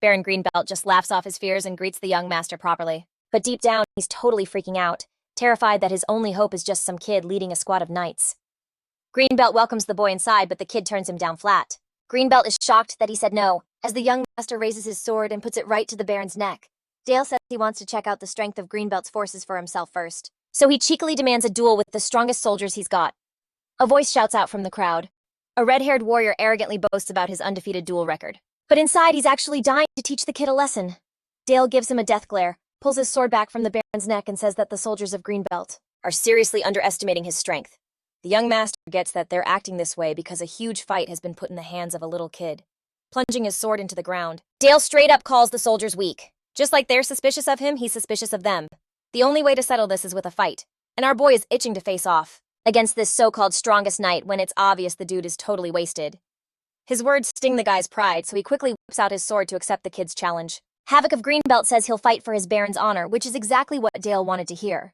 Baron Greenbelt just laughs off his fears and greets the young master properly. But deep down, he's totally freaking out, terrified that his only hope is just some kid leading a squad of knights. Greenbelt welcomes the boy inside, but the kid turns him down flat. Greenbelt is shocked that he said no, as the young master raises his sword and puts it right to the Baron's neck. Dale says he wants to check out the strength of Greenbelt's forces for himself first, so he cheekily demands a duel with the strongest soldiers he's got. A voice shouts out from the crowd. A red-haired warrior arrogantly boasts about his undefeated duel record. But inside, he's actually dying to teach the kid a lesson. Dale gives him a death glare, pulls his sword back from the Baron's neck, and says that the soldiers of Greenbelt are seriously underestimating his strength. The young master gets that they're acting this way because a huge fight has been put in the hands of a little kid. Plunging his sword into the ground, Dale straight up calls the soldiers weak. Just like they're suspicious of him, he's suspicious of them. The only way to settle this is with a fight, and our boy is itching to face off against this so-called strongest knight when it's obvious the dude is totally wasted. His words sting the guy's pride, so he quickly whips out his sword to accept the kid's challenge. Havoc of Greenbelt says he'll fight for his Baron's honor, which is exactly what Dale wanted to hear.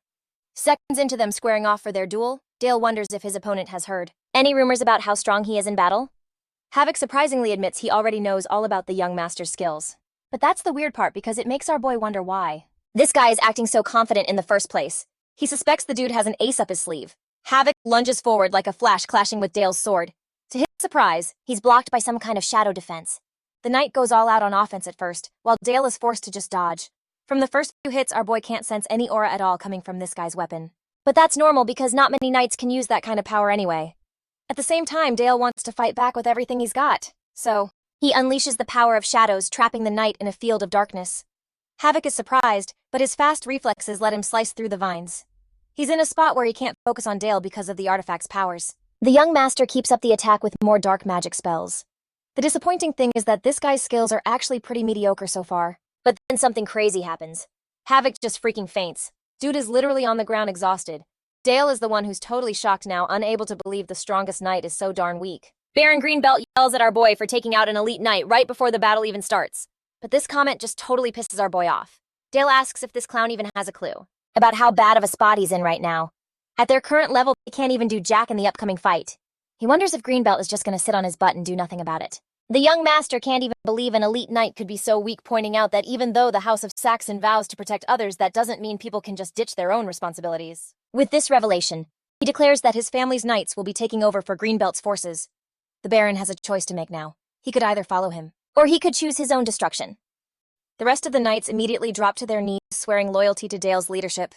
Seconds into them squaring off for their duel, Dale wonders if his opponent has heard any rumors about how strong he is in battle. Havoc surprisingly admits he already knows all about the young master's skills. But that's the weird part, because it makes our boy wonder why this guy is acting so confident in the first place. He suspects the dude has an ace up his sleeve. Havoc lunges forward like a flash, clashing with Dale's sword. To his surprise, he's blocked by some kind of shadow defense. The knight goes all out on offense at first, while Dale is forced to just dodge. From the first few hits, our boy can't sense any aura at all coming from this guy's weapon. But that's normal because not many knights can use that kind of power anyway. At the same time, Dale wants to fight back with everything he's got, so he unleashes the power of shadows, trapping the knight in a field of darkness. Havoc is surprised, but his fast reflexes let him slice through the vines. He's in a spot where he can't focus on Dale because of the artifact's powers. The young master keeps up the attack with more dark magic spells. The disappointing thing is that this guy's skills are actually pretty mediocre so far. But then something crazy happens. Havoc just freaking faints. Dude is literally on the ground exhausted. Dale is the one who's totally shocked now, unable to believe the strongest knight is so darn weak. Baron Greenbelt yells at our boy for taking out an elite knight right before the battle even starts. But this comment just totally pisses our boy off. Dale asks if this clown even has a clue about how bad of a spot he's in right now. At their current level, they can't even do jack in the upcoming fight. He wonders if Greenbelt is just going to sit on his butt and do nothing about it. The young master can't even believe an elite knight could be so weak, pointing out that even though the House of Saxon vows to protect others, that doesn't mean people can just ditch their own responsibilities. With this revelation, he declares that his family's knights will be taking over for Greenbelt's forces. The Baron has a choice to make now. He could either follow him, or he could choose his own destruction. The rest of the knights immediately drop to their knees, swearing loyalty to Dale's leadership.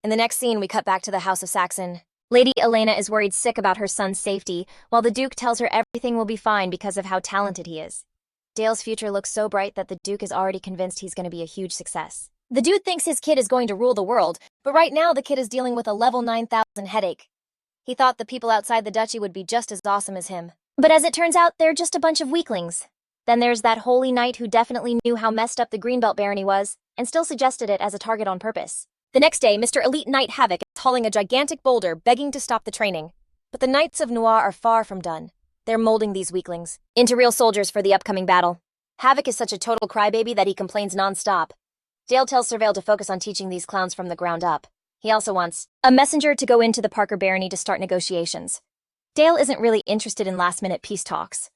In the next scene, we cut back to the House of Saxon. Lady Elena is worried sick about her son's safety, while the Duke tells her everything will be fine because of how talented he is. Dale's future looks so bright that the Duke is already convinced he's going to be a huge success. The dude thinks his kid is going to rule the world, but right now the kid is dealing with a level 9,000 headache. He thought the people outside the duchy would be just as awesome as him. But as it turns out, they're just a bunch of weaklings. Then there's that holy knight who definitely knew how messed up the Greenbelt barony was, and still suggested it as a target on purpose. The next day, Mr. Elite Knight Havoc is hauling a gigantic boulder, begging to stop the training. But the Knights of Noir are far from done. They're molding these weaklings into real soldiers for the upcoming battle. Havoc is such a total crybaby that he complains non-stop. Dale tells Surveil to focus on teaching these clowns from the ground up. He also wants a messenger to go into the Parker barony to start negotiations. Dale isn't really interested in last-minute peace talks.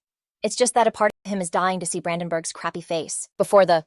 It's just that a part of him is dying to see Brandenburg's crappy face before the